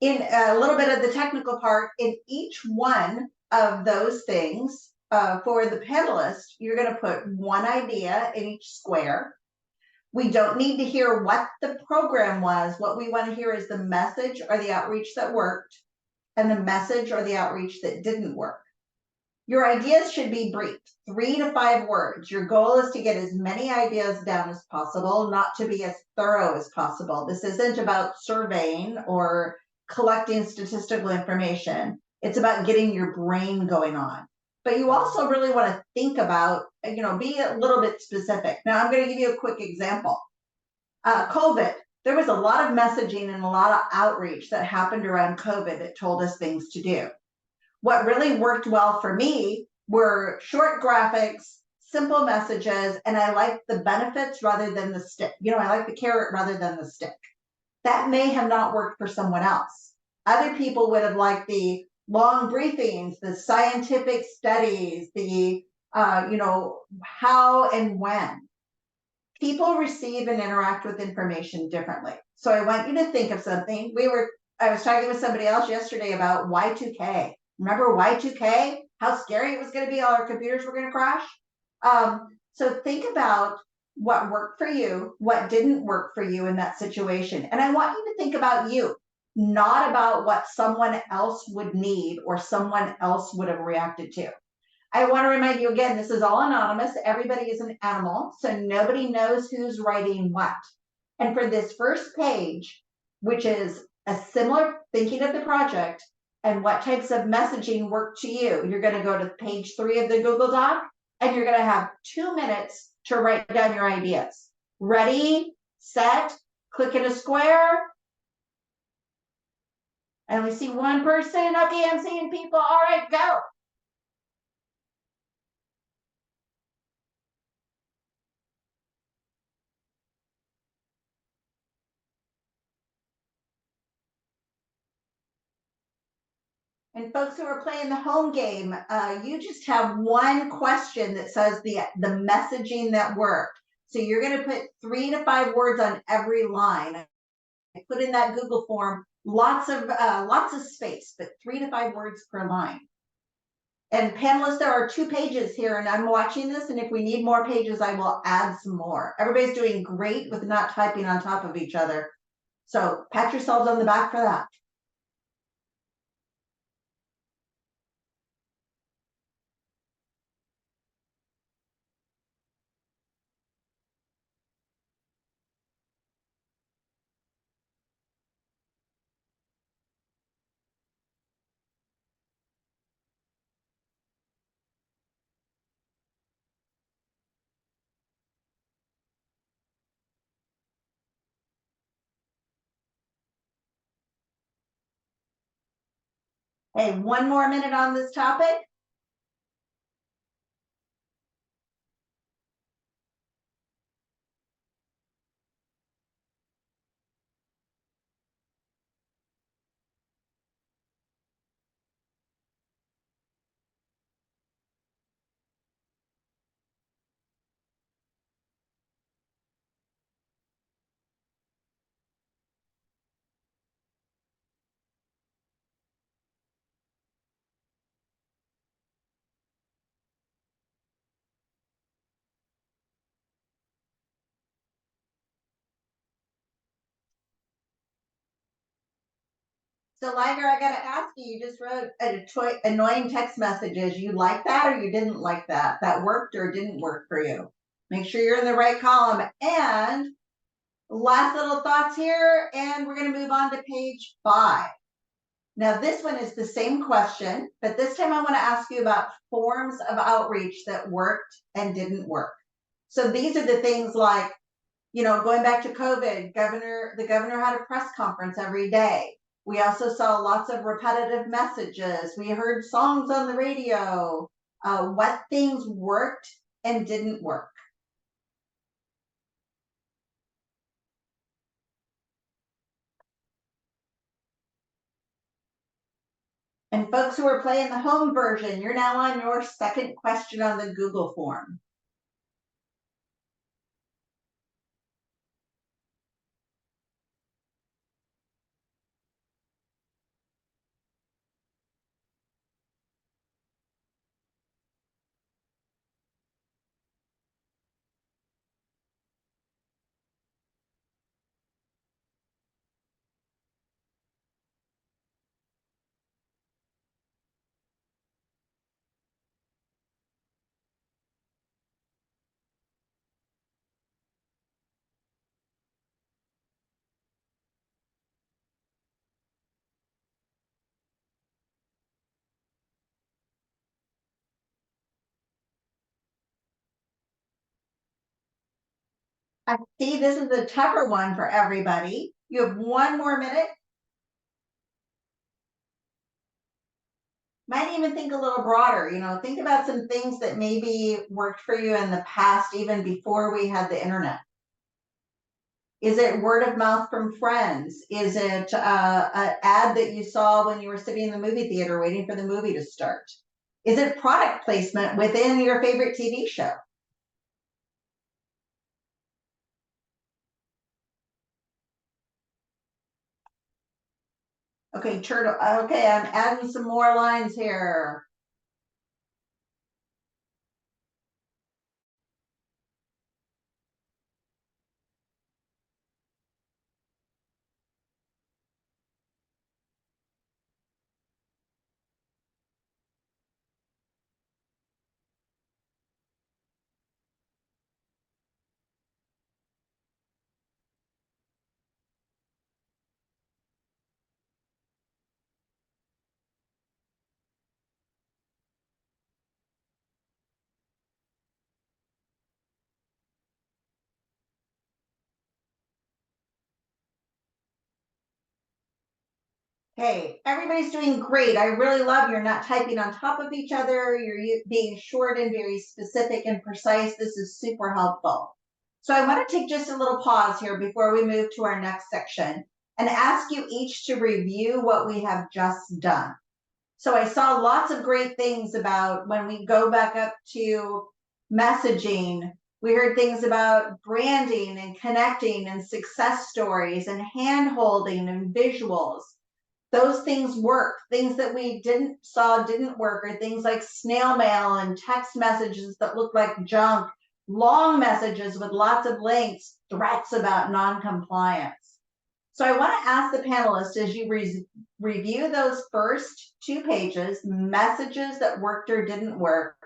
In a little bit of the technical part, in each one of those things, for the panelist, you're going to put one idea in each square. We don't need to hear what the program was. What we want to hear is the message or the outreach that worked and the message or the outreach that didn't work. Your ideas should be brief, 3 to 5 words. Your goal is to get as many ideas down as possible, not to be as thorough as possible. This isn't about surveying or collecting statistical information. It's about getting your brain going on. But you also really want to think about, be a little bit specific. Now, I'm going to give you a quick example. COVID, there was a lot of messaging and a lot of outreach that happened around COVID that told us things to do. What really worked well for me were short graphics, simple messages, and I like the benefits rather than the stick. I like the carrot rather than the stick. That may have not worked for someone else. Other people would have liked the long briefings, the scientific studies, the, how and when. People receive and interact with information differently. So I want you to think of something. I was talking with somebody else yesterday about Y2K. Remember Y2K? How scary it was going to be, all our computers were going to crash? So think about what worked for you, what didn't work for you in that situation. And I want you to think about you, not about what someone else would need or someone else would have reacted to. I want to remind you again, this is all anonymous. Everybody is an animal, so nobody knows who's writing what. And for this first page, which is a similar thinking of the project and what types of messaging work to you, you're going to go to page 3 of the Google Doc, and you're going to have 2 minutes to write down your ideas. Ready, set, click in a square. I only see one person. Okay, I'm seeing people. All right, go. And folks who are playing the home game, you just have one question that says the messaging that worked. So you're going to put 3 to 5 words on every line. I put in that Google form lots of space, but 3 to 5 words per line. And panelists, there are 2 pages here, and I'm watching this. And if we need more pages, I will add some more. Everybody's doing great with not typing on top of each other. So pat yourselves on the back for that. Hey, 1 more minute on this topic. So Liger, I got to ask you, you just wrote annoying text messages. You like that or you didn't like that? That worked or didn't work for you? Make sure you're in the right column. And Last little thoughts here, and we're going to move on to page 5. Now, this one is the same question, but this time I want to ask you about forms of outreach that worked and didn't work. So these are the things like, you know, going back to COVID, the governor had a press conference every day. We also saw lots of repetitive messages. We heard songs on the radio. What things worked and didn't work? And folks who are playing the home version, you're now on your second question on the Google form. I see this is a tougher one for everybody. You have 1 more minute. Might even think a little broader, you know, think about some things that maybe worked for you in the past, even before we had the internet. Is it word of mouth from friends? Is it an ad that you saw when you were sitting in the movie theater waiting for the movie to start? Is it product placement within your favorite TV show? Okay, Turtle. Okay, I'm adding some more lines here. Hey, everybody's doing great. I really love you're not typing on top of each other. You're being short and very specific and precise. This is super helpful. So I want to take just a little pause here before we move to our next section and ask you each to review what we have just done. So I saw lots of great things about when we go back up to messaging. We heard things about branding and connecting and success stories and hand holding and visuals. Those things work. Things that we didn't work are things like snail mail and text messages that look like junk, long messages with lots of links, threats about non-compliance. So I want to ask the panelists, as you review those first 2 pages, messages that worked or didn't work, I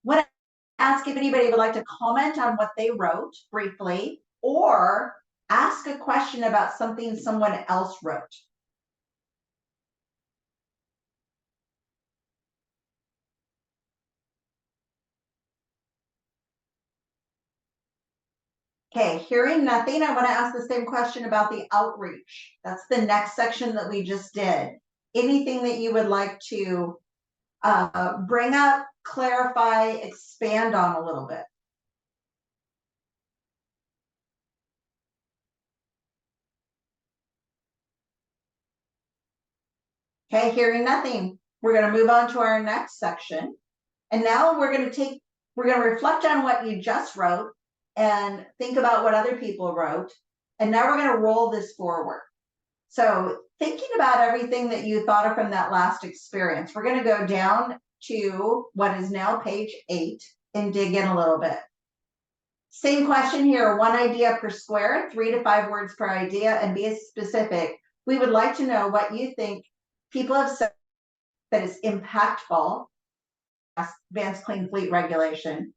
want to ask if anybody would like to comment on what they wrote briefly, or ask a question about something someone else wrote. Okay, hearing nothing, I want to ask the same question about the outreach. That's the next section that we just did. Anything that you would like to bring up, clarify, expand on a little bit? Okay, hearing nothing, we're going to move on to our next section. And now we're going to reflect on what you just wrote and think about what other people wrote. And now we're going to roll this forward. So thinking about everything that you thought of from that last experience, we're going to go down to what is now page 8 and dig in a little bit. Same question here, 1 idea per square, 3 to 5 words per idea, and be specific. We would like to know what you think people have said that is impactful, advanced clean fleet regulation,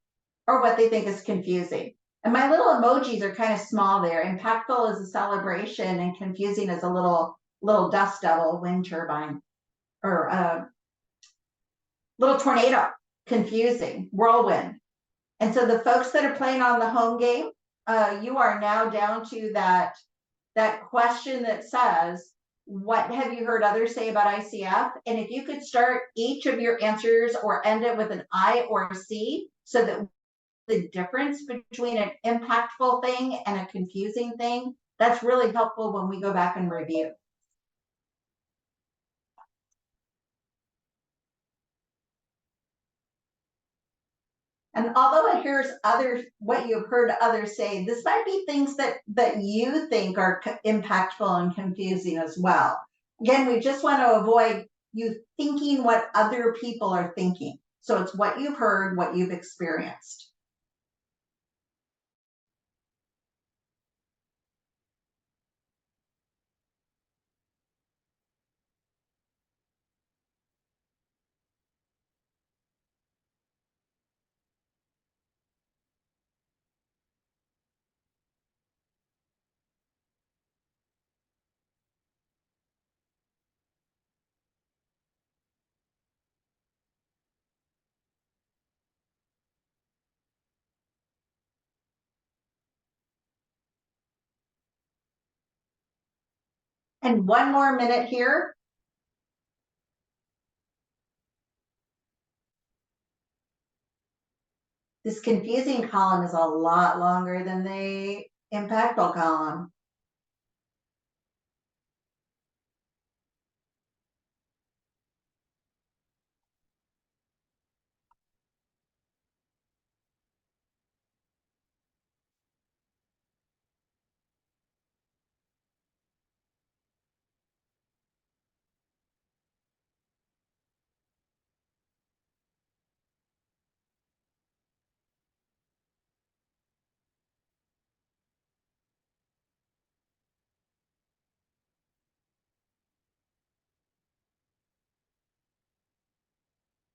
or what they think is confusing. And my little emojis are kind of small there. Impactful is a celebration and confusing is a little dust devil, wind turbine, or little tornado, confusing, whirlwind. And so the folks that are playing on the home game, you are now down to that question that says, what have you heard others say about ICF? And if you could start each of your answers or end it with an I or a C, so that the difference between an impactful thing and a confusing thing, that's really helpful when we go back and review. And although it hears what you've heard others say, this might be things that you think are impactful and confusing as well. Again, we just want to avoid you thinking what other people are thinking. So it's what you've heard, what you've experienced. And one more minute here. This confusing column is a lot longer than the impactful column.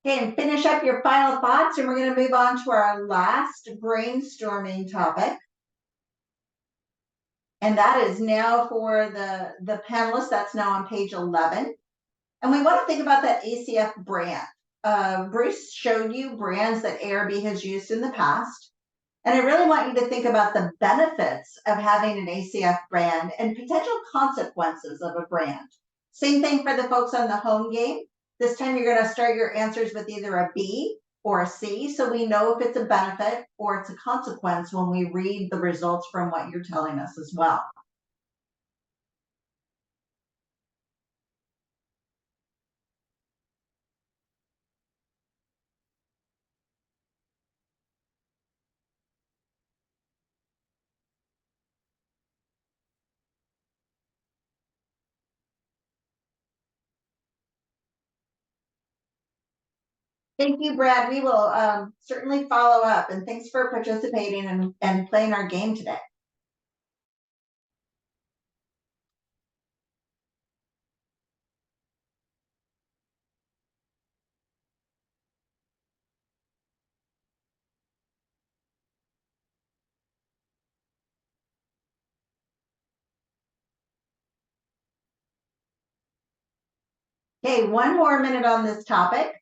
Okay, and finish up your final thoughts, and we're going to move on to our last brainstorming topic. And that is now for the panelists. That's now on page 11. And we want to think about that ACF brand. Bruce showed you brands that ARB has used in the past. And I really want you to think about the benefits of having an ACF brand and potential consequences of a brand. Same thing for the folks on the home game. This time you're going to start your answers with either a B or a C, so we know if it's a benefit or it's a consequence when we read the results from what you're telling us as well. Thank you, Brad. We will certainly follow up, and thanks for participating and playing our game today. Okay, one more minute on this topic.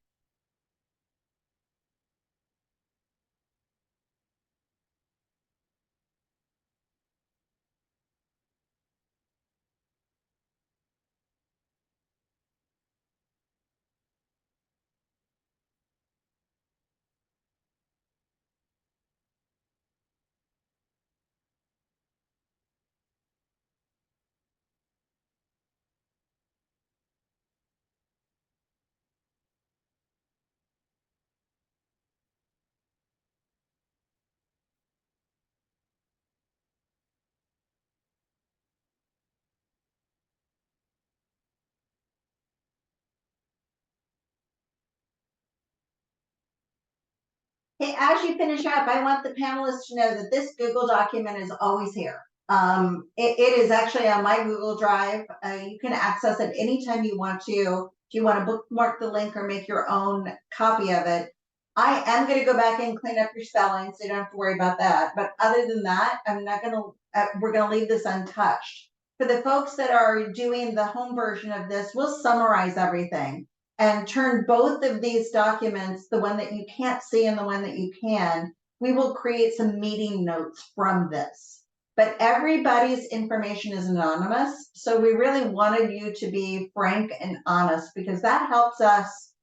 Okay, as you finish up, I want the panelists to know that this Google document is always here. It is actually on my Google Drive. You can access it anytime you want to. If you want to bookmark the link or make your own copy of it, I am going to go back and clean up your spelling, so you don't have to worry about that. But other than that, I'm not going to, we're going to leave this untouched. For the folks that are doing the home version of this, we'll summarize everything and turn both of these documents, the one that you can't see and the one that you can, we will create some meeting notes from this. But everybody's information is anonymous. So we really wanted you to be frank and honest, because that helps us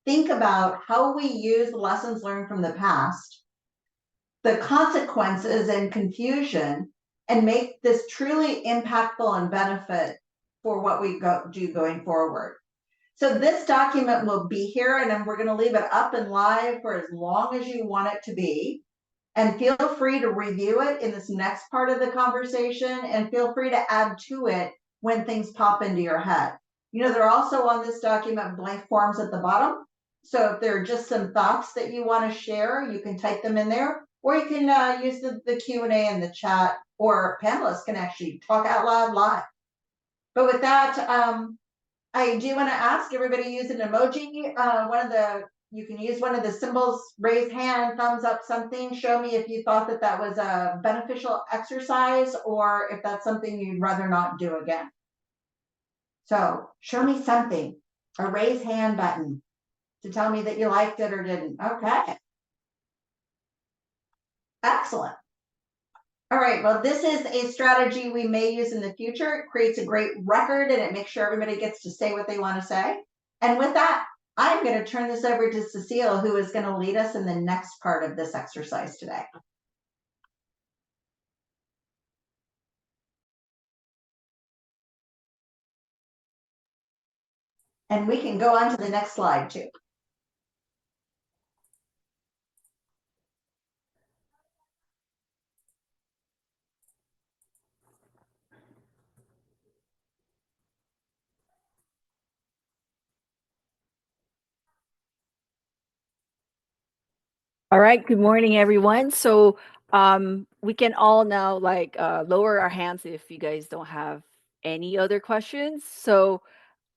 think about how we use lessons learned from the past, the consequences and confusion, and make this truly impactful and benefit for what we do going forward. So this document will be here, and then we're going to leave it up and live for as long as you want it to be. And feel free to review it in this next part of the conversation, and feel free to add to it when things pop into your head. You know, there are also on this document blank forms at the bottom. So if there are just some thoughts that you want to share, you can type them in there, or you can use the Q&A in the chat, or panelists can actually talk out loud live. But with that, I do want to ask everybody to use an emoji. You can use one of the symbols, raise hand, thumbs up, something. Show me if you thought that that was a beneficial exercise, or if that's something you'd rather not do again. So show me something, a raise hand button to tell me that you liked it or didn't. Okay. Excellent. All right, well, this is a strategy we may use in the future. It creates a great record, and it makes sure everybody gets to say what they want to say. And with that, I'm going to turn this over to Cecile, who is going to lead us in the next part of this exercise today. And we can go on to the next slide too. All right, good morning, everyone. So we can all now lower our hands if you guys don't have any other questions. So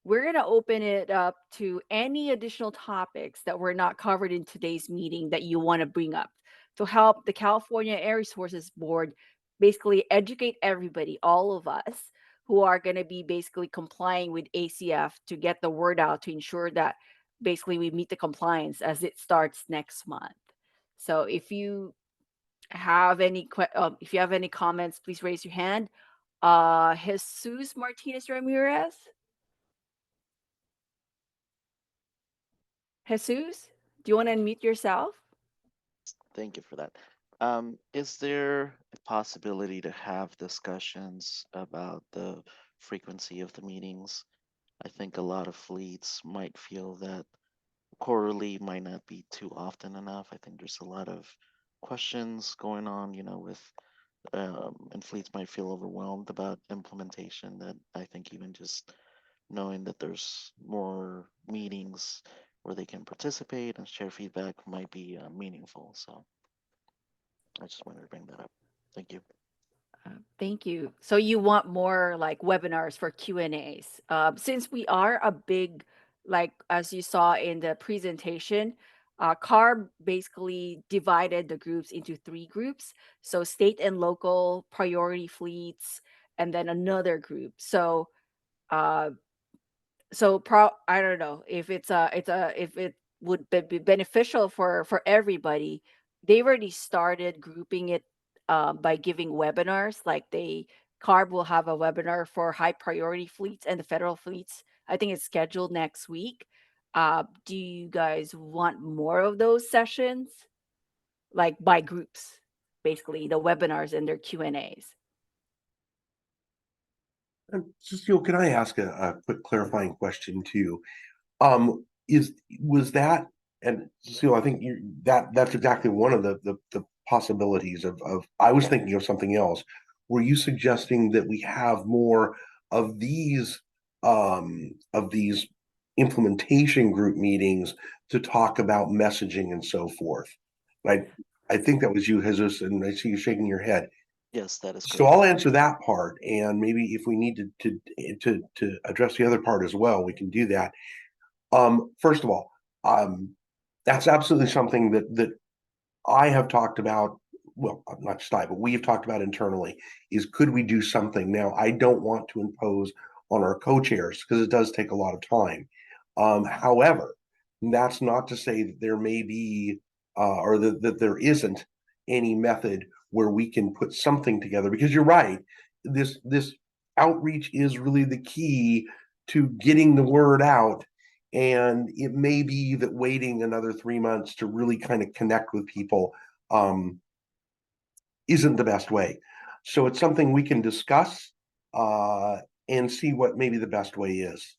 we're going to open it up to any additional topics that were not covered in today's meeting that you want to bring up to help the California Air Resources Board basically educate everybody, all of us who are going to be basically complying with ACF to get the word out to ensure that basically we meet the compliance as it starts next month. So if you have any comments, please raise your hand. Jesus Martinez Ramirez. Jesus, do you want to unmute yourself? Thank you for that. Is there a possibility to have discussions about the frequency of the meetings? I think a lot of fleets might feel that quarterly might not be too often enough. I think there's a lot of questions going on, with and fleets might feel overwhelmed about implementation. That I think even just knowing that there's more meetings where they can participate and share feedback might be meaningful. So I just wanted to bring that up. Thank you. Thank you. So you want more like webinars for Q&As. Since we are a big, as you saw in the presentation, CARB basically divided the groups into 3 groups. So state and local, priority fleets, and then another group. So I don't know if if it would be beneficial for everybody. They've already started grouping it by giving webinars. CARB will have a webinar for high priority fleets and the federal fleets. I think it's scheduled next week. Do you guys want more of those sessions, like by groups, basically the webinars and their Q&As? Cecile, can I ask a quick clarifying question too? Was that, and Cecile, I think that's exactly one of the possibilities of I was thinking of something else. Were you suggesting that we have more of these implementation group meetings to talk about messaging and so forth? I think that was you, Jesus, and I see you shaking your head. Yes, that is correct. So I'll answer that part, and maybe if we need to address the other part as well, we can do that. First of all, That's absolutely something that I have talked about. Well, not just I, but we have talked about internally, is could we do something? Now, I don't want to impose on our co-chairs because it does take a lot of time. However, that's not to say that there may be or that there isn't any method where we can put something together, because you're right, this outreach is really the key to getting the word out. And it may be that waiting another 3 months to really kind of connect with people isn't the best way. So it's something we can discuss and see what maybe the best way is,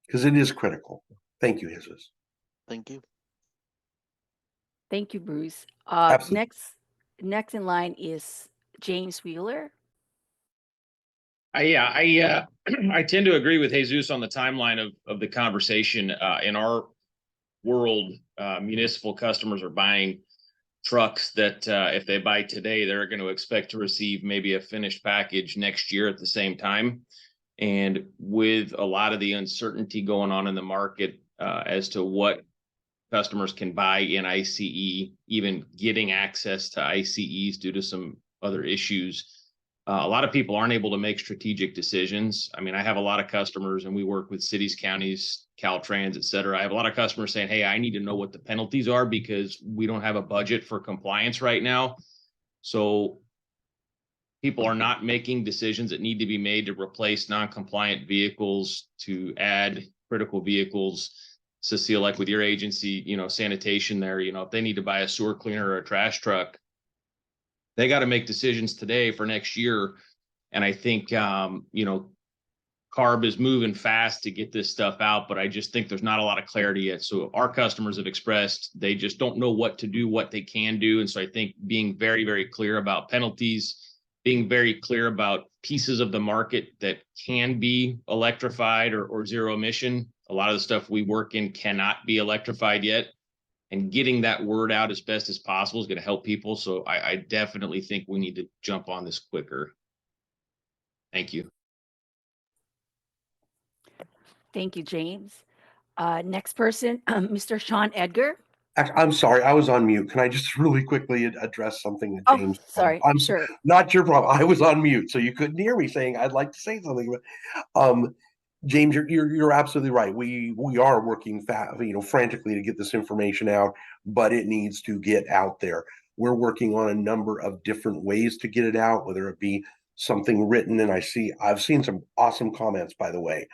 because it is critical. Thank you, Jesus. Thank you. Thank you, Bruce. Absolutely. Next in line is James Wheeler. I I tend to agree with Jesus on the timeline of the conversation. In our world, municipal customers are buying trucks that if they buy today, they're going to expect to receive maybe a finished package next year at the same time. And with a lot of the uncertainty going on in the market as to what customers can buy in ICE, even getting access to ICEs due to some other issues, a lot of people aren't able to make strategic decisions. I mean, I have a lot of customers and we work with cities, counties, Caltrans, et cetera. I have a lot of customers saying, hey, I need to know what the penalties are because we don't have a budget for compliance right now. So people are not making decisions that need to be made to replace non-compliant vehicles, to add critical vehicles. Cecile, like with your agency, sanitation there, if they need to buy a sewer cleaner or a trash truck, they got to make decisions today for next year. And I think, CARB is moving fast to get this stuff out, but I just think there's not a lot of clarity yet. So our customers have expressed they just don't know what to do, what they can do. And so I think being very, very clear about penalties, being very clear about pieces of the market that can be electrified or zero emission. A lot of the stuff we work in cannot be electrified yet. And getting that word out as best as possible is going to help people. So I definitely think we need to jump on this quicker. Thank you. Thank you, James. Next person, Mr. Sean Edgar. I'm sorry, I was on mute. Can I just really quickly address something that James? Sorry. I'm Sure. Not your problem. I was on mute, so you couldn't hear me saying I'd like to say something. But James, you're absolutely right. We are working frantically to get this information out, but it needs to get out there. We're working on a number of different ways to get it out, whether it be something written. And I've seen some awesome comments, by the way,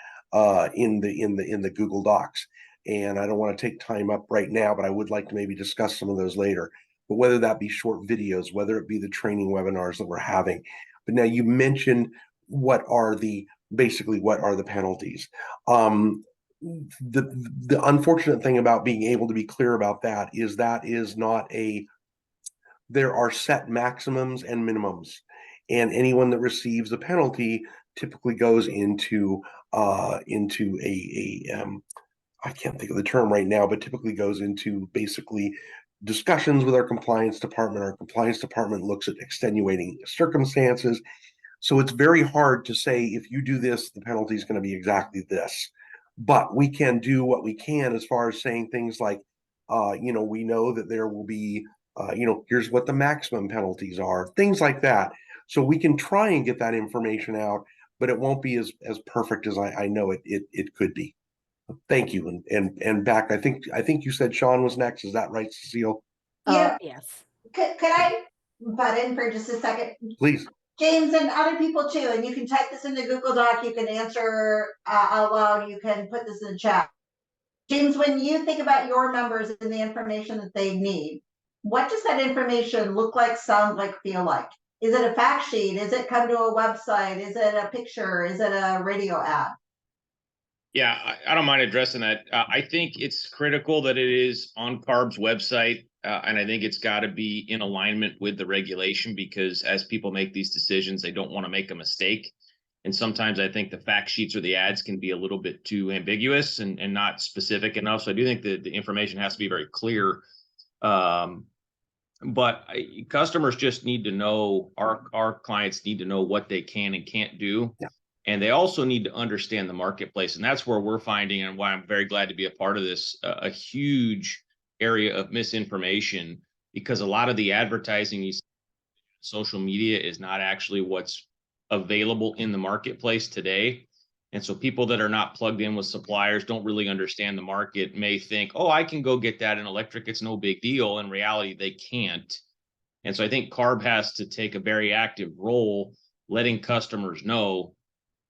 in the Google Docs. And I don't want to take time up right now, but I would like to maybe discuss some of those later. But whether that be short videos, whether it be the training webinars that we're having. But now you mentioned what are the penalties. The unfortunate thing about being able to be clear about that is not there are set maximums and minimums, and anyone that receives a penalty typically goes into I can't think of the term right now, but typically goes into basically discussions with our compliance department. Our compliance department looks at extenuating circumstances. So it's very hard to say if you do this, the penalty is going to be exactly this. But we can do what we can as far as saying things like, we know that there will be, here's what the maximum penalties are, things like that. So we can try and get that information out, but it won't be as perfect as I know it could be. Thank you. And back, I think you said Sean was next. Is that right, Cecile? Yes. Could I butt in for just a second? Please. James and other people too, and you can type this in the Google Doc, you can answer out loud, you can put this in the chat. James, when you think about your members and the information that they need, what does that information look like, sound like, feel like? Is it a fact sheet? Is it come to a website? Is it a picture? Is it a radio ad? Yeah, I don't mind addressing that. I think it's critical that it is on CARB's website, and I think it's got to be in alignment with the regulation, because as people make these decisions, they don't want to make a mistake. And sometimes I think the fact sheets or the ads can be a little bit too ambiguous and not specific enough. So I do think that the information has to be very clear. But customers just need to know, our clients need to know what they can and can't do. Yeah. And they also need to understand the marketplace. And that's where we're finding, and why I'm very glad to be a part of this, a huge area of misinformation, because a lot of the advertising you see on social media is not actually what's available in the marketplace today. And so people that are not plugged in with suppliers, don't really understand the market, may think, oh, I can go get that in electric, it's no big deal. In reality, they can't. And so I think CARB has to take a very active role, letting customers know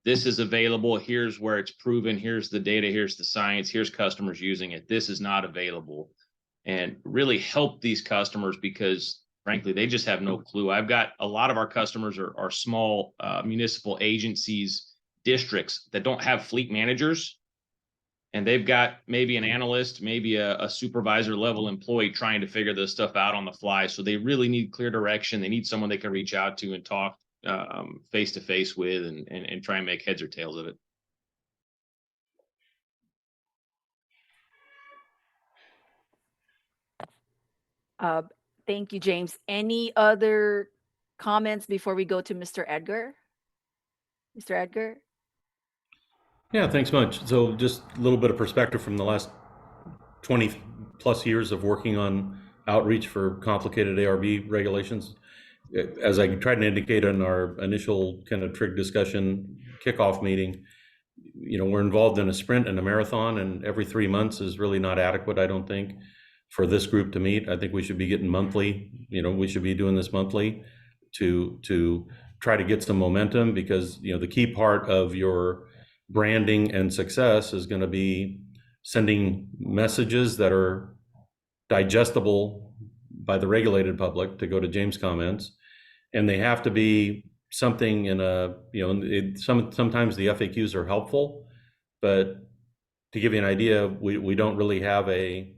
this is available, here's where it's proven, here's the data, here's the science, here's customers using it, this is not available. And really help these customers, because frankly, they just have no clue. I've got a lot of our customers are small municipal agencies, districts that don't have fleet managers. And they've got maybe an analyst, maybe a supervisor level employee trying to figure this stuff out on the fly. So they really need clear direction. They need someone they can reach out to and talk face to face with, and try and make heads or tails of it. Thank you, James. Any other comments before we go to Mr. Edgar? Mr. Edgar? Yeah, thanks much. So just a little bit of perspective from the last 20 plus years of working on outreach for complicated ARB regulations. As I tried to indicate in our initial kind of trig discussion kickoff meeting, you know, we're involved in a sprint and a marathon, and every 3 months is really not adequate, I don't think, for this group to meet. I think we should be getting monthly, you know, we should be doing this monthly to try to get some momentum, because, you know, the key part of your branding and success is going to be sending messages that are digestible by the regulated public, to go to James' comments, and they have to be something in a, you know, sometimes the FAQs are helpful, but to give you an idea, we don't really have a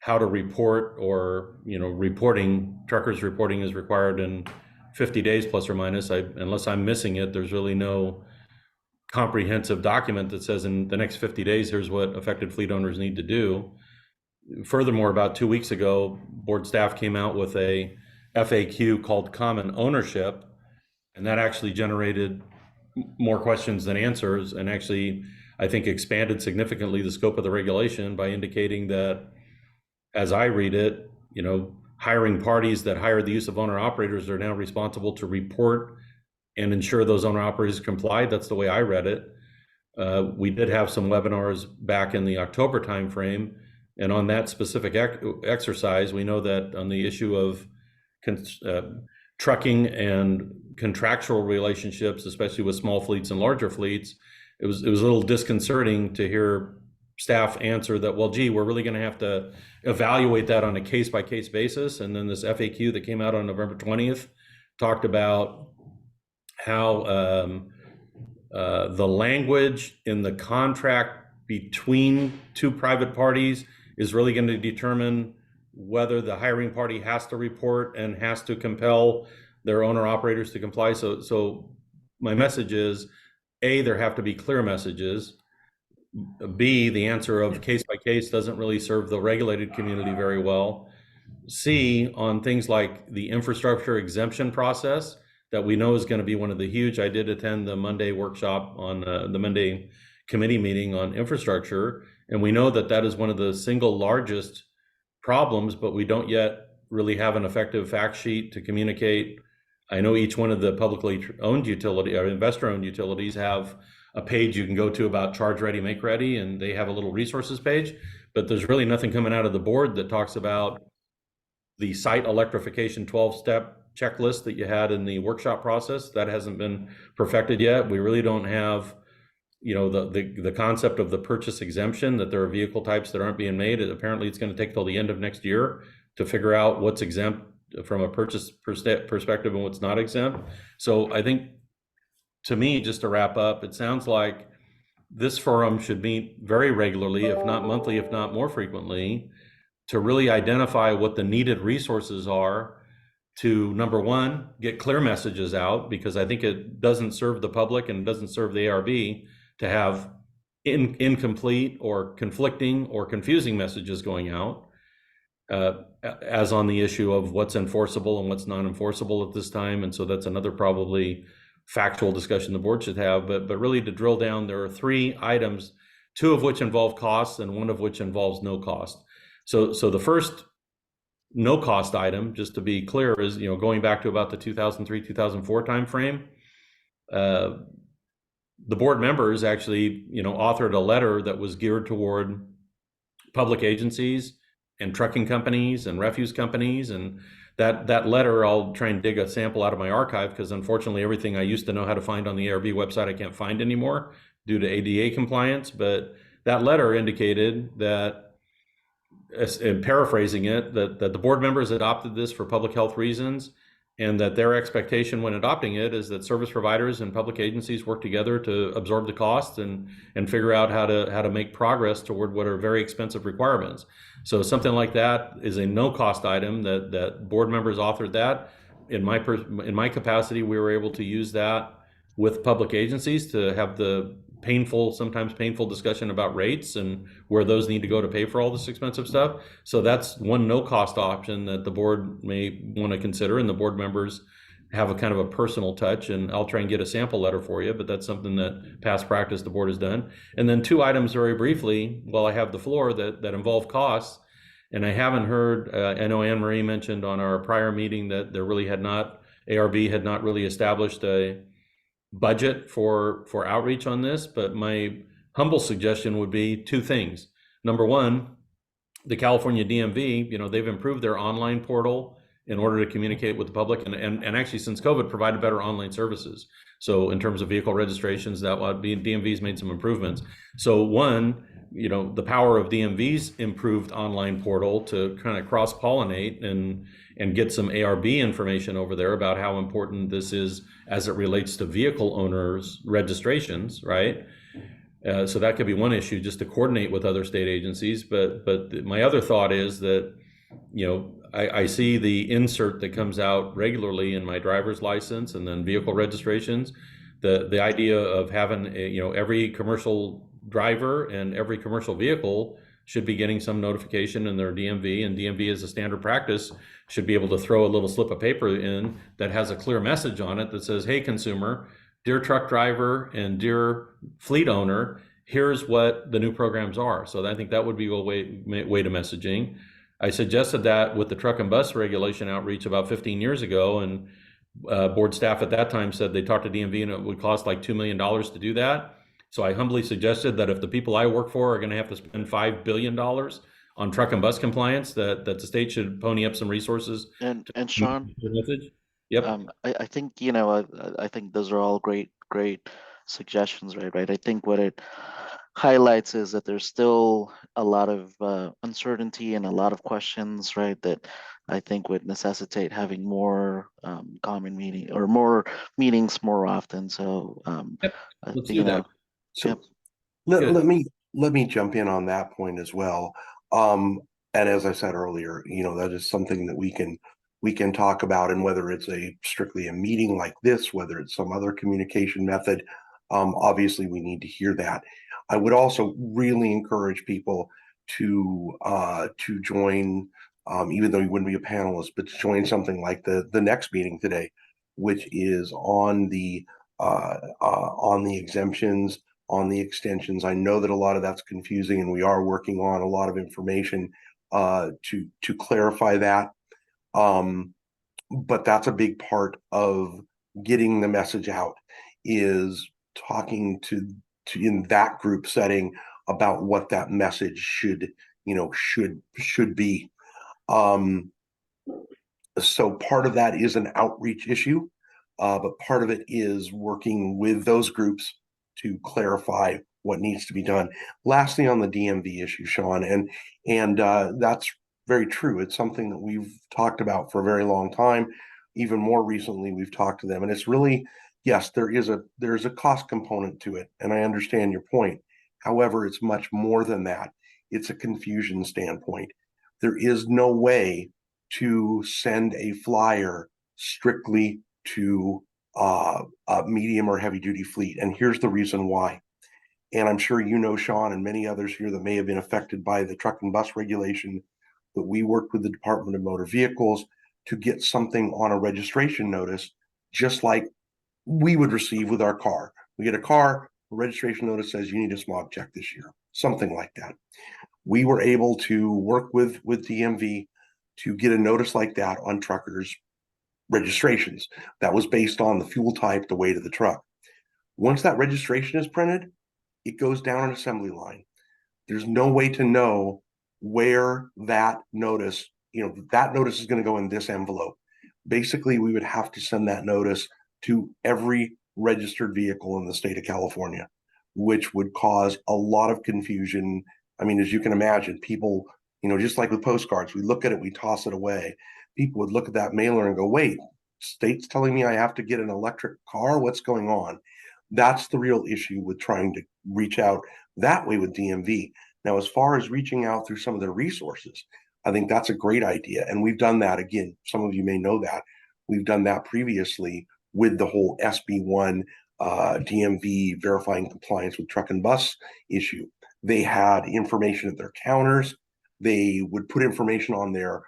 how to report, or, you know, reporting, truckers reporting is required in 50 days plus or minus. Unless I'm missing it, there's really no comprehensive document that says in the next 50 days, here's what affected fleet owners need to do. Furthermore, about 2 weeks ago, board staff came out with a FAQ called Common Ownership, and that actually generated more questions than answers, and actually, I think, expanded significantly the scope of the regulation by indicating that, as I read it, you know, hiring parties that hire the use of owner-operators are now responsible to report and ensure those owner-operators comply. That's the way I read it. We did have some webinars back in the October timeframe, and on that specific exercise, we know that on the issue of trucking and contractual relationships, especially with small fleets and larger fleets, it was a little disconcerting to hear staff answer that, well, gee, we're really going to have to evaluate that on a case-by-case basis. And then this FAQ that came out on November 20th talked about how the language in the contract between two private parties is really going to determine whether the hiring party has to report and has to compel their owner-operators to comply. So my message is, A, there have to be clear messages. B, the answer of case by case doesn't really serve the regulated community very well. C, on things like the infrastructure exemption process that we know is going to be one of the huge, I did attend the Monday workshop on the Monday committee meeting on infrastructure, and we know that that is one of the single largest problems, but we don't yet really have an effective fact sheet to communicate. I know each one of the publicly owned utility or investor owned utilities have a page you can go to about charge ready, make ready, and they have a little resources page, but there's really nothing coming out of the board that talks about the site electrification 12-step checklist that you had in the workshop process. That hasn't been perfected yet. We really don't have, you know, the concept of the purchase exemption, that there are vehicle types that aren't being made. Apparently it's going to take till the end of next year to figure out what's exempt from a purchase perspective and what's not exempt. So I think, to me, just to wrap up, it sounds like this forum should meet very regularly, if not monthly, if not more frequently, to really identify what the needed resources are to, number one, get clear messages out, because I think it doesn't serve the public and doesn't serve the ARB to have incomplete or conflicting or confusing messages going out, as on the issue of what's enforceable and what's non-enforceable at this time. And so that's another probably factual discussion the board should have, but really to drill down, there are 3 items, 2 of which involve costs and 1 of which involves no cost. So the first no cost item, just to be clear, is, you know, going back to about the 2003, 2004 timeframe. The board members actually, you know, authored a letter that was geared toward public agencies and trucking companies and refuse companies. And that letter, I'll try and dig a sample out of my archive, because unfortunately everything I used to know how to find on the ARB website I can't find anymore due to ADA compliance. But that letter indicated that, and paraphrasing it, that the board members adopted this for public health reasons, and that their expectation when adopting it is that service providers and public agencies work together to absorb the costs and figure out how to make progress toward what are very expensive requirements. So something like that is a no cost item that board members authored that. In my capacity, we were able to use that with public agencies to have the sometimes painful discussion about rates and where those need to go to pay for all this expensive stuff. So that's one no cost option that the board may want to consider, and the board members have a kind of a personal touch. And I'll try and get a sample letter for you, but that's something that past practice the board has done. And then two items very briefly, while I have the floor, that involve costs. And I haven't heard, I know Anne Marie mentioned on our prior meeting that ARB had not really established a budget for outreach on this, but my humble suggestion would be two things. Number one, the California DMV, you know, they've improved their online portal in order to communicate with the public, and actually since COVID provided better online services. So in terms of vehicle registrations, that would be, DMV's made some improvements. So one, you know, the power of DMV's improved online portal to kind of cross-pollinate and get some ARB information over there about how important this is as it relates to vehicle owners' registrations, right? So that could be one issue, just to coordinate with other state agencies. But my other thought is that, you know, I see the insert that comes out regularly in my driver's license and then vehicle registrations. The idea of having every commercial driver and every commercial vehicle should be getting some notification in their DMV, and DMV, as a standard practice, should be able to throw a little slip of paper in that has a clear message on it that says, hey, consumer, dear truck driver and dear fleet owner, here's what the new programs are. So I think that would be a way to messaging. I suggested that with the truck and bus regulation outreach about 15 years ago, and board staff at that time said they talked to DMV and it would cost like $2 million to do that. So I humbly suggested that if the people I work for are going to have to spend $5 billion on truck and bus compliance, that the state should pony up some resources. And Sean, message. Yep. I think, you know, I think those are all great suggestions, right? I think what it highlights is that there's still a lot of uncertainty and a lot of questions, right, that I think would necessitate having more common meeting or more meetings more often. So let's do that. So let me jump in on that point as well. And as I said earlier, you know, that is something that we can talk about, and whether it's strictly a meeting like this, whether it's some other communication method, obviously we need to hear that. I would also really encourage people to join, even though you wouldn't be a panelist, but to join something like the next meeting today, which is on the exemptions, on the extensions. I know that a lot of that's confusing, and we are working on a lot of information to clarify that. But that's a big part of getting the message out, is talking to in that group setting about what that message should be. So part of that is an outreach issue, but part of it is working with those groups to clarify what needs to be done. Lastly, on the DMV issue, Sean, and that's very true. It's something that we've talked about for a very long time. Even more recently, we've talked to them, and it's really, yes, there's a cost component to it, and I understand your point. However, it's much more than that. It's a confusion standpoint. There is no way to send a flyer strictly to a medium or heavy duty fleet, and here's the reason why. And I'm sure you know, Sean, and many others here that may have been affected by the truck and bus regulation, that we worked with the Department of Motor Vehicles to get something on a registration notice, just like we would receive with our car. We get a car, a registration notice says you need a smog check this year, something like that. we were able to work with DMV to get a notice like that on truckers' registrations. That was based on the fuel type, the weight of the truck. Once that registration is printed, it goes down an assembly line. There's no way to know where that notice, that notice is going to go in this envelope. Basically, we would have to send that notice to every registered vehicle in the state of California, which would cause a lot of confusion. I mean, as you can imagine, people, just like with postcards, we look at it, we toss it away. People would look at that mailer and go, wait, state's telling me I have to get an electric car? What's going on? That's the real issue with trying to reach out that way with DMV. Now, as far as reaching out through some of their resources, I think that's a great idea. And we've done that again. Some of you may know that. We've done that previously with the whole SB1 DMV verifying compliance with truck and bus issue. They had information at their counters. They would put information on their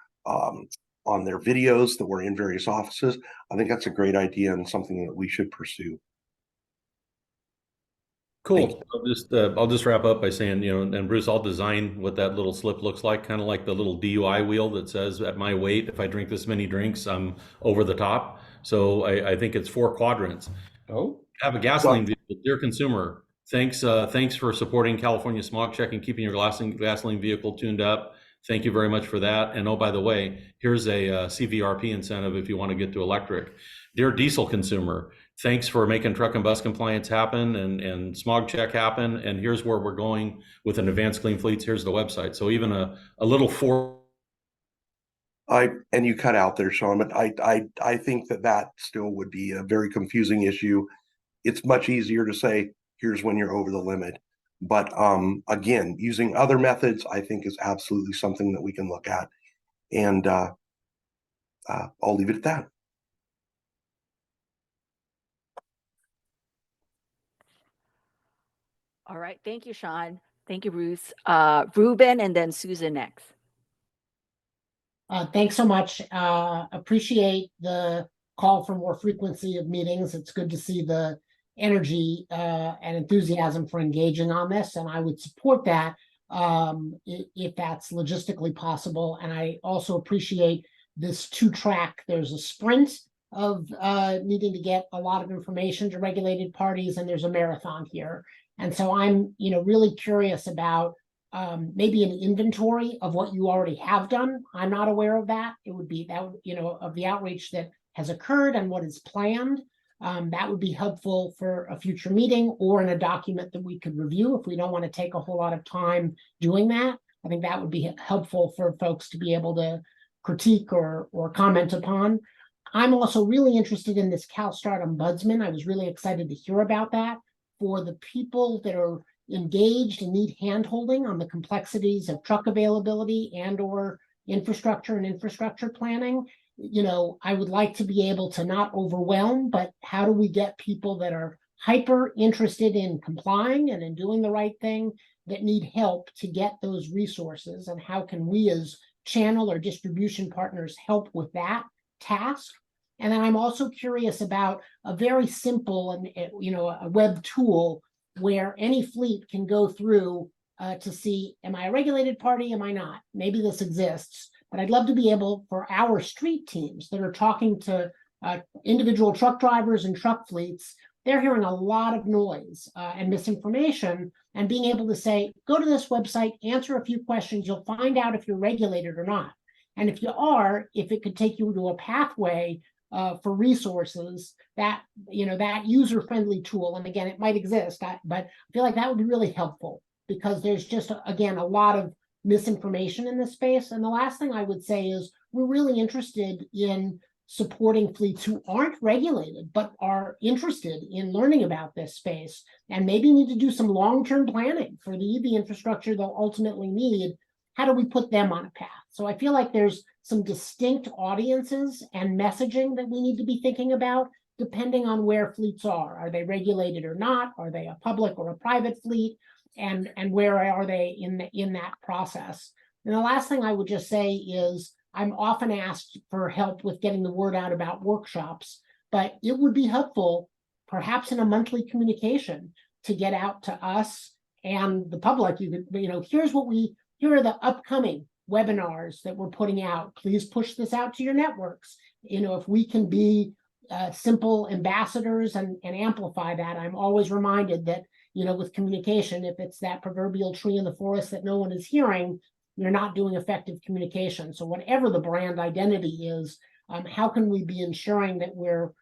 videos that were in various offices. I think that's a great idea and something that we should pursue. Cool. I'll just wrap up by saying, and Bruce, I'll design what that little slip looks like, kind of like the little DUI wheel that says at my weight, if I drink this many drinks, I'm over the top. So I think it's 4 quadrants. Oh, have a gasoline vehicle, dear consumer. Thanks for supporting California Smog Check and keeping your gasoline vehicle tuned up. Thank you very much for that. And oh, by the way, here's a CVRP incentive if you want to get to electric. Dear diesel consumer, thanks for making truck and bus compliance happen and smog check happen. And here's where we're going with an advanced clean fleets. Here's the website. So even a little and you cut out there, Sean, but I think that still would be a very confusing issue. It's much easier to say, here's when you're over the limit. But again, using other methods, I think is absolutely something that we can look at. And I'll leave it at that. All right. Thank you, Sean. Thank you, Bruce. Ruben and then Susan next. Thanks so much. Appreciate the call for more frequency of meetings. It's good to see the energy and enthusiasm for engaging on this, and I would support that if that's logistically possible. And I also appreciate this 2-track. There's a sprint of needing to get a lot of information to regulated parties, and there's a marathon here. And so I'm, really curious about maybe an inventory of what you already have done. I'm not aware of that. It would be that, of the outreach that has occurred and what is planned. That would be helpful for a future meeting or in a document that we could review if we don't want to take a whole lot of time doing that. I think that would be helpful for folks to be able to critique or comment upon. I'm also really interested in this CalStart Ombudsman. I was really excited to hear about that. For the people that are engaged and need handholding on the complexities of truck availability and or infrastructure planning, I would like to be able to not overwhelm, but how do we get people that are hyper interested in complying and in doing the right thing that need help to get those resources, and how can we as channel or distribution partners help with that task? And then I'm also curious about a very simple and a web tool where any fleet can go through to see, am I a regulated party? Am I not? Maybe this exists, but I'd love to be able, for our street teams that are talking to individual truck drivers and truck fleets, they're hearing a lot of noise and misinformation, and being able to say, go to this website, answer a few questions, you'll find out if you're regulated or not. And if you are, if it could take you to a pathway for resources, that that user-friendly tool, and again, it might exist, but I feel like that would be really helpful, because there's just, again, a lot of misinformation in this space. And the last thing I would say is we're really interested in supporting fleets who aren't regulated, but are interested in learning about this space and maybe need to do some long-term planning for the EV infrastructure they'll ultimately need. How do we put them on a path? So I feel like there's some distinct audiences and messaging that we need to be thinking about, depending on where fleets are. Are they regulated or not? Are they a public or a private fleet? And where are they in that process? And the last thing I would just say is I'm often asked for help with getting the word out about workshops, but it would be helpful, perhaps in a monthly communication, to get out to us and the public. You could, here's what we here are the upcoming webinars that we're putting out. Please push this out to your networks. If we can be simple ambassadors and amplify that. I'm always reminded that, with communication, if it's that proverbial tree in the forest that no one is hearing, you're not doing effective communication. So whatever the brand identity is, how can we be ensuring that we're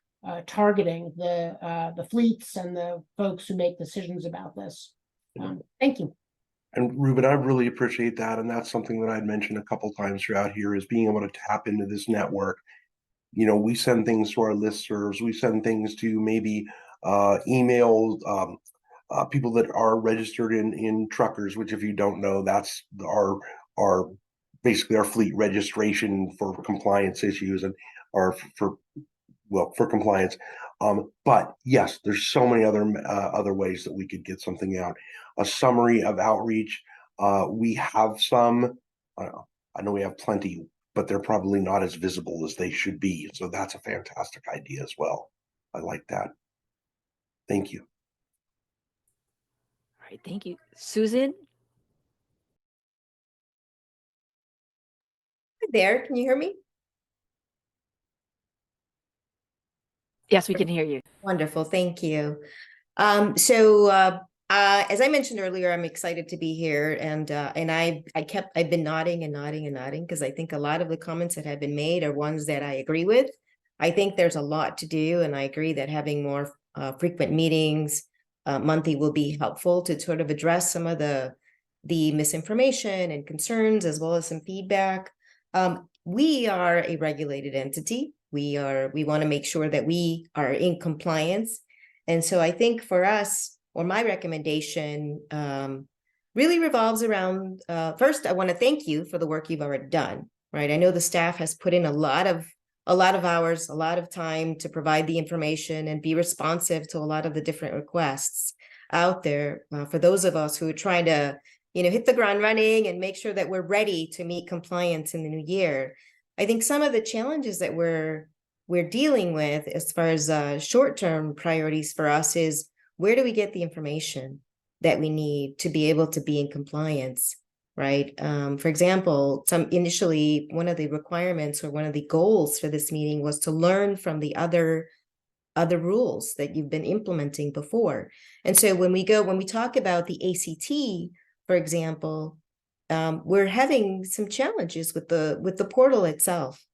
targeting the fleets and the folks who make decisions about this? Thank you. And Ruben, I really appreciate that. And that's something that I'd mentioned a couple times throughout here, is being able to tap into this network. We send things to our listservs. We send things to maybe email people that are registered in truckers, which, if you don't know, that's our basically our fleet registration for compliance issues and for compliance. But yes, there's so many other ways that we could get something out. A summary of outreach. We have some. I know we have plenty, but they're probably not as visible as they should be. So that's a fantastic idea as well. I like that. Thank you. All right, thank you. Susan? Hi there, can you hear me? Yes, we can hear you. Wonderful, thank you. As I mentioned earlier, I'm excited to be here, and I've been nodding and nodding and nodding because I think a lot of the comments that have been made are ones that I agree with. I think there's a lot to do, and I agree that having more frequent meetings monthly will be helpful to sort of address some of the misinformation and concerns, as well as some feedback. We are a regulated entity. We want to make sure that we are in compliance. And so I think for us, or my recommendation really revolves around, first, I want to thank you for the work you've already done, right? I know the staff has put in a lot of hours, a lot of time to provide the information and be responsive to a lot of the different requests out there. For those of us who are trying to, hit the ground running and make sure that we're ready to meet compliance in the new year, I think some of the challenges that we're dealing with as far as short-term priorities for us is, where do we get the information that we need to be able to be in compliance, right? For example, initially, one of the requirements or one of the goals for this meeting was to learn from the other rules that you've been implementing before. And so when we talk about the ACT, for example, we're having some challenges with the portal itself,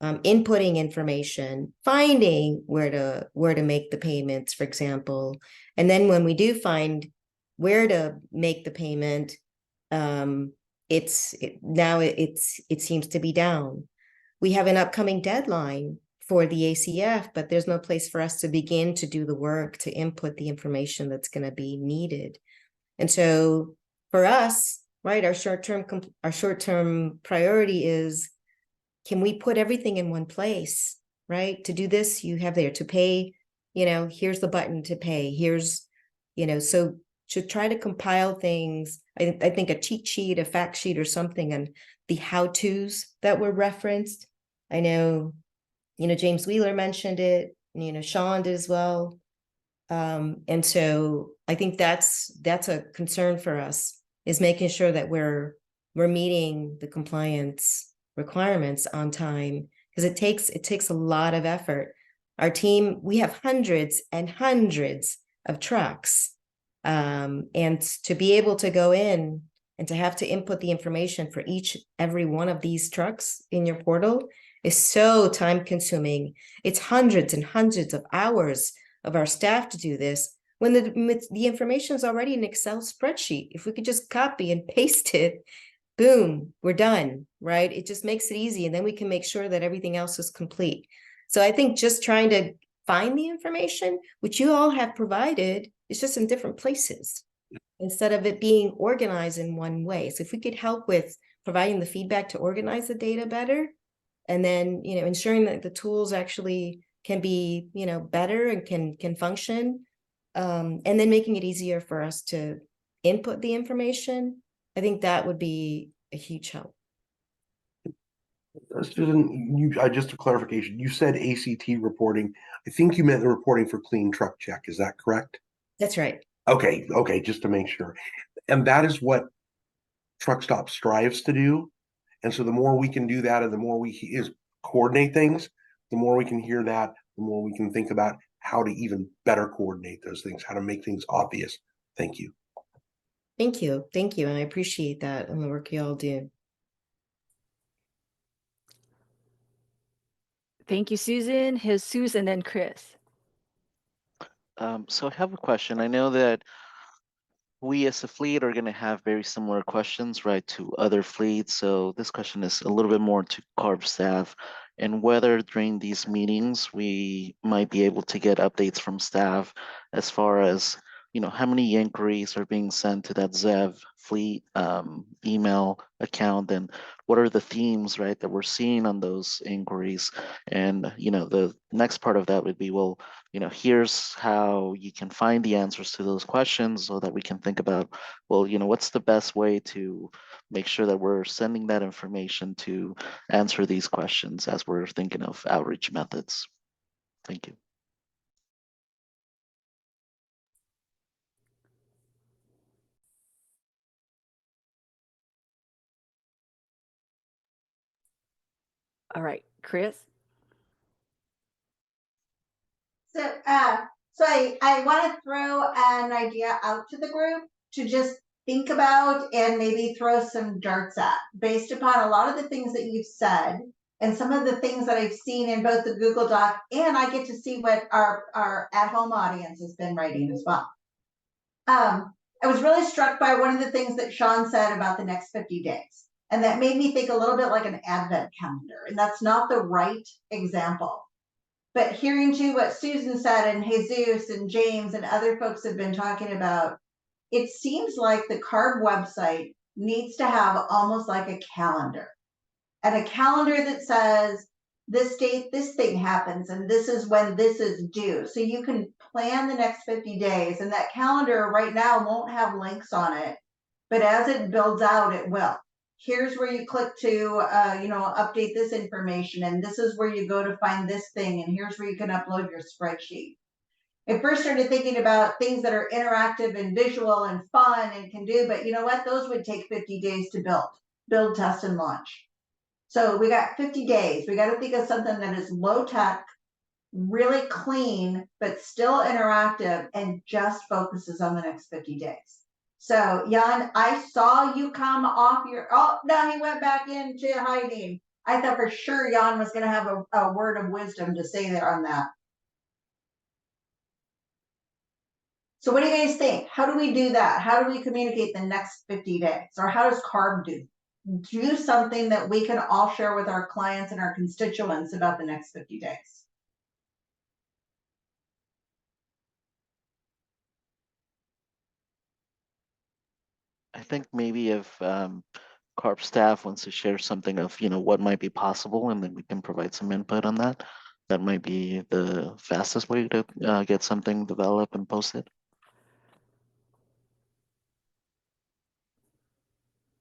inputting information, finding where to make the payments, for example. And then when we do find where to make the payment, it seems to be down. We have an upcoming deadline for the ACF, but there's no place for us to begin to do the work to input the information that's going to be needed. And so for us, right, our short-term priority is, can we put everything in one place, right? To do this, you have there to pay, here's the button to pay, so to try to compile things, I think a cheat sheet, a fact sheet or something, and the how-tos that were referenced. I know, James Wheeler mentioned it, Sean did as well. And so I think that's a concern for us, is making sure that we're meeting the compliance requirements on time, because it takes a lot of effort. Our team, we have hundreds and hundreds of trucks, and to be able to go in and to have to input the information for every one of these trucks in your portal is so time consuming. It's hundreds and hundreds of hours of our staff to do this, when the information is already in an Excel spreadsheet. If we could just copy and paste it, boom, we're done, right? It just makes it easy. And then we can make sure that everything else is complete. So I think just trying to find the information, which you all have provided, is just in different places, instead of it being organized in one way. So if we could help with providing the feedback to organize the data better, and then, ensuring that the tools actually can be, better and can function, and then making it easier for us to input the information, I think that would be a huge help. Susan, just a clarification. You said ACT reporting. I think you meant the reporting for Clean Truck Check. Is that correct? That's right. Okay, just to make sure. And that is what truck stop strives to do. And so the more we can do that, and the more we is coordinate things, the more we can hear that, the more we can think about how to even better coordinate those things, how to make things obvious. Thank you. Thank you. Thank you. And I appreciate that and the work you all do. Thank you, Susan, Jesus, and then Chris. So I have a question. I know that we as a fleet are going to have very similar questions, right, to other fleets. So this question is a little bit more to CARB staff, and whether during these meetings we might be able to get updates from staff as far as, you know, how many inquiries are being sent to that ZEV fleet email account, and what are the themes, right, that we're seeing on those inquiries. And, you know, the next part of that would be, well, you know, here's how you can find the answers to those questions, so that we can think about, well, you know, what's the best way to make sure that we're sending that information to answer these questions as we're thinking of outreach methods. Thank you. All right, Chris. So, I want to throw an idea out to the group to just think about and maybe throw some darts at, based upon a lot of the things that you've said and some of the things that I've seen in both the Google Doc, and I get to see what our at-home audience has been writing as well. I was really struck by one of the things that Sean said about the next 50 days. And that made me think a little bit like an advent calendar. And that's not the right example. But hearing too what Susan said, and Jesus and James and other folks have been talking about, it seems like the CARB website needs to have almost like a calendar. And a calendar that says, this date, this thing happens, and this is when this is due. So you can plan the next 50 days. And that calendar right now won't have links on it, but as it builds out, it will. Here's where you click to, you know, update this information, and this is where you go to find this thing, and here's where you can upload your spreadsheet. I first started thinking about things that are interactive and visual and fun and can do, but you know what? Those would take 50 days to build, test, and launch. So we got 50 days. We got to think of something that is low tech, really clean, but still interactive, and just focuses on the next 50 days. So Jan, I saw you come off your, oh, no, he went back into hiding. I thought for sure Jan was going to have a word of wisdom to say there on that. So what do you guys think? How do we do that? How do we communicate the next 50 days? Or how does CARB do something that we can all share with our clients and our constituents about the next 50 days? I think maybe if CARB staff wants to share something of, you know, what might be possible, and then we can provide some input on that. That might be the fastest way to get something developed and posted.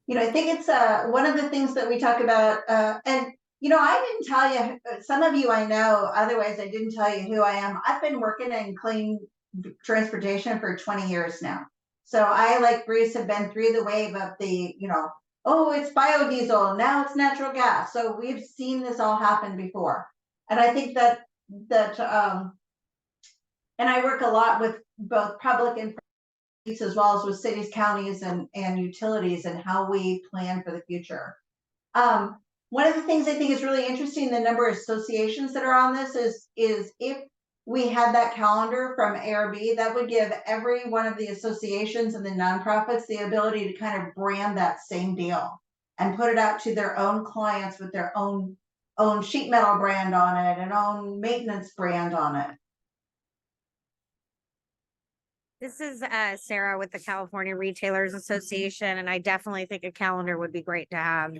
You know, I think it's one of the things that we talk about, and you know, I didn't tell you, some of you I know, otherwise I didn't tell you who I am. I've been working in clean transportation for 20 years now. So I, like Bruce, have been through the wave of the, you know, oh, it's biodiesel, now it's natural gas. So we've seen this all happen before. And I think that, and I work a lot with both public and as well as with cities, counties, and utilities, and how we plan for the future. One of the things I think is really interesting, the number of associations that are on this is if we had that calendar from ARB, that would give every one of the associations and the nonprofits the ability to kind of brand that same deal and put it out to their own clients with their own sheet metal brand on it and own maintenance brand on it. This is Sarah with the California Retailers Association, and I definitely think a calendar would be great to have.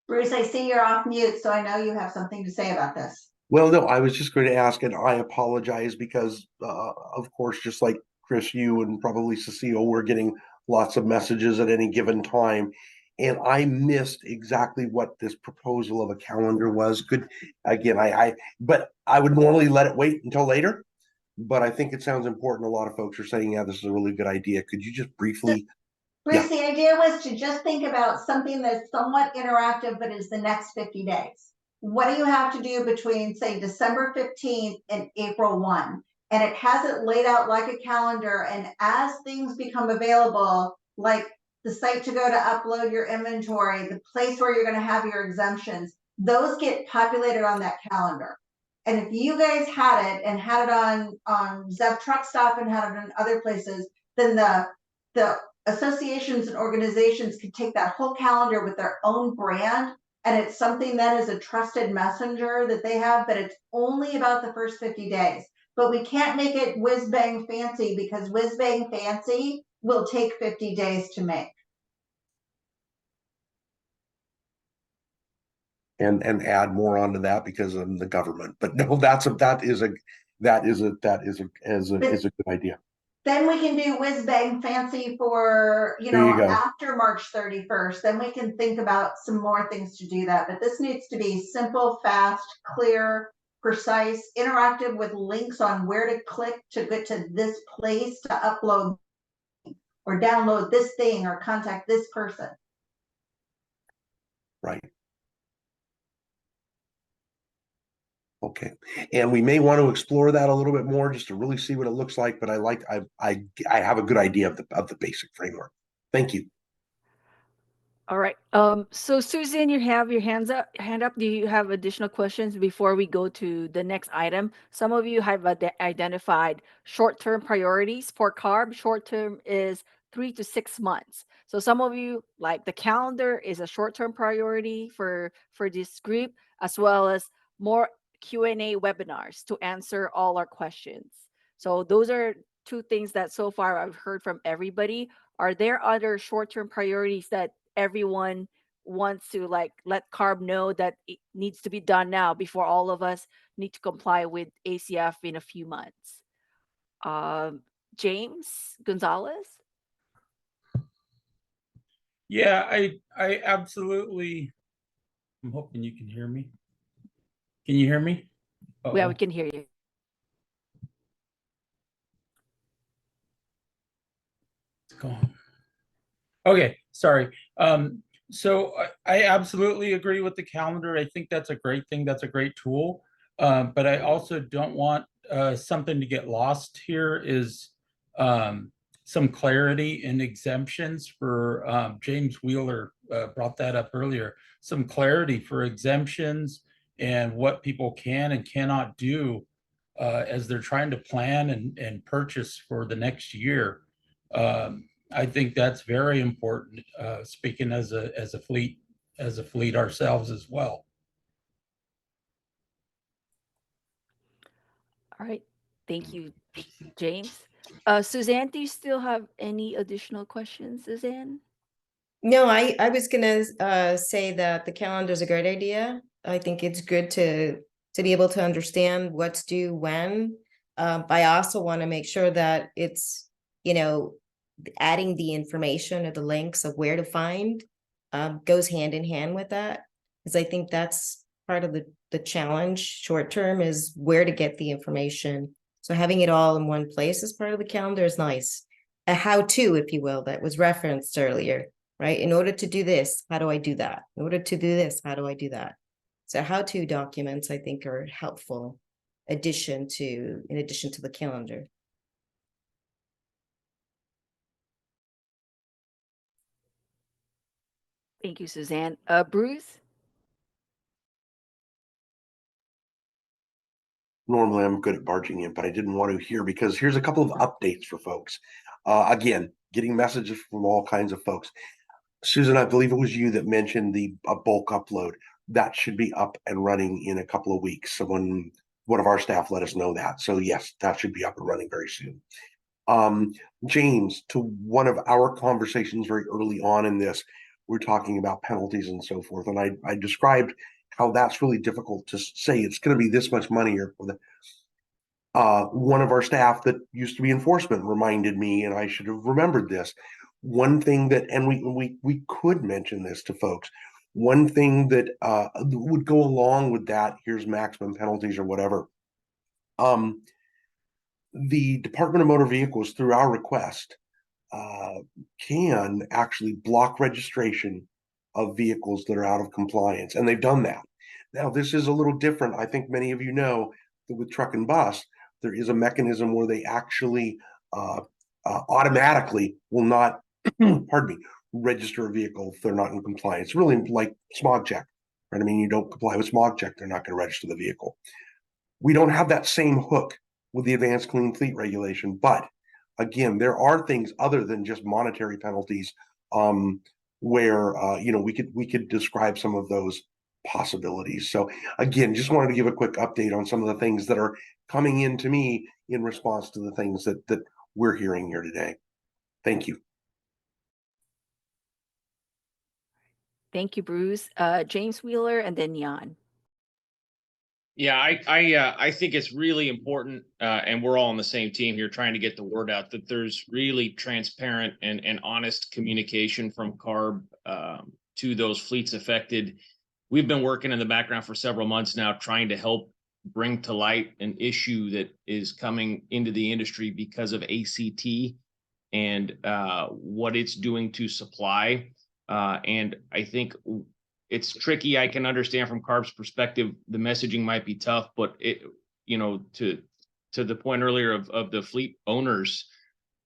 Bruce, I see you're off mute, so I know you have something to say about this. Well, no, I was just going to ask, and I apologize because, of course, just like Chris, you and probably Cecile, we're getting lots of messages at any given time. And I missed exactly what this proposal of a calendar was. But I would normally let it wait until later. but I think it sounds important. A lot of folks are saying, yeah, this is a really good idea. Could you just briefly? Bruce, the idea was to just think about something that's somewhat interactive, but is the next 50 days. What do you have to do between, say, December 15th and April 1? And it has it laid out like a calendar. And as things become available, like the site to go to upload your inventory, the place where you're going to have your exemptions, those get populated on that calendar. And if you guys had it and had it on Zev Truck Stop and had it in other places, then the associations and organizations could take that whole calendar with their own brand, and it's something that is a trusted messenger that they have, but it's only about the first 50 days. But we can't make it whiz bang fancy, because whiz bang fancy will take 50 days to make. And add more onto that because of the government. But no, that is a good idea. Then we can do whiz bang fancy for, after March 31st. Then we can think about some more things to do that. But this needs to be simple, fast, clear, precise, interactive, with links on where to click to get to this place to upload or download this thing or contact this person. Right. Okay, and we may want to explore that a little bit more just to really see what it looks like. But I have a good idea of the basic framework. Thank you. All right. So Susan, you have your hand up. Do you have additional questions before we go to the next item? Some of you have identified short-term priorities for CARB. Short-term is 3 to 6 months. So some of you, like the calendar, is a short-term priority for this group, as well as more Q&A webinars to answer all our questions. So those are two things that so far I've heard from everybody. Are there other short-term priorities that everyone wants to let CARB know that it needs to be done now before all of us need to comply with ACF in a few months? James Gonzalez? Yeah, I absolutely. I'm hoping you can hear me. Can you hear me? Yeah, we can hear you. It's gone. Okay, sorry. So I absolutely agree with the calendar. I think that's a great thing. That's a great tool. But I also don't want something to get lost here is some clarity in exemptions for James Wheeler brought that up earlier. Some clarity for exemptions and what people can and cannot do as they're trying to plan and purchase for the next year. I think that's very important, speaking as a fleet ourselves as well. All right. Thank you, James. Suzanne, do you still have any additional questions, Suzanne? No, I was gonna say that the calendar is a great idea. I think it's good to be able to understand what's due when. I also want to make sure that it's, adding the information or the links of where to find goes hand in hand with that, because I think that's part of the challenge short term is where to get the information. So having it all in one place as part of the calendar is nice. A how-to, if you will, that was referenced earlier, right? In order to do this, how do I do that? In order to do this, how do I do that? So how-to documents, I think, are helpful in addition to the calendar. Thank you, Suzanne. Bruce? Normally I'm good at barging in, but I didn't want to hear because here's a couple of updates for folks. Again, getting messages from all kinds of folks. Susan, I believe it was you that mentioned the bulk upload. That should be up and running in a couple of weeks. One of our staff let us know that. So yes, that should be up and running very soon. James, to one of our conversations very early on in this, we're talking about penalties and so forth. And I described how that's really difficult to say it's going to be this much money or one of our staff that used to be enforcement reminded me, and I should have remembered this. One thing that, and we could mention this to folks, one thing that would go along with that, here's maximum penalties or whatever. the Department of Motor Vehicles, through our request, can actually block registration of vehicles that are out of compliance, and they've done that. Now, this is a little different. I think many of you know that with truck and bus, there is a mechanism where they actually automatically will not, pardon me, register a vehicle if they're not in compliance. Really like smog check, right? I mean, you don't comply with smog check, they're not going to register the vehicle. We don't have that same hook with the Advanced Clean Fleet regulation, but again, there are things other than just monetary penalties, where we could describe some of those possibilities. So again, just wanted to give a quick update on some of the things that are coming in to me in response to the things that we're hearing here today. Thank you. Thank you, Bruce. James Wheeler, and then Jan. Yeah, I think it's really important, and we're all on the same team here trying to get the word out that there's really transparent and honest communication from CARB to those fleets affected. We've been working in the background for several months now trying to help bring to light an issue that is coming into the industry because of ACT and what it's doing to supply. And I think it's tricky. I can understand from CARB's perspective, the messaging might be tough, but to the point earlier of the fleet owners,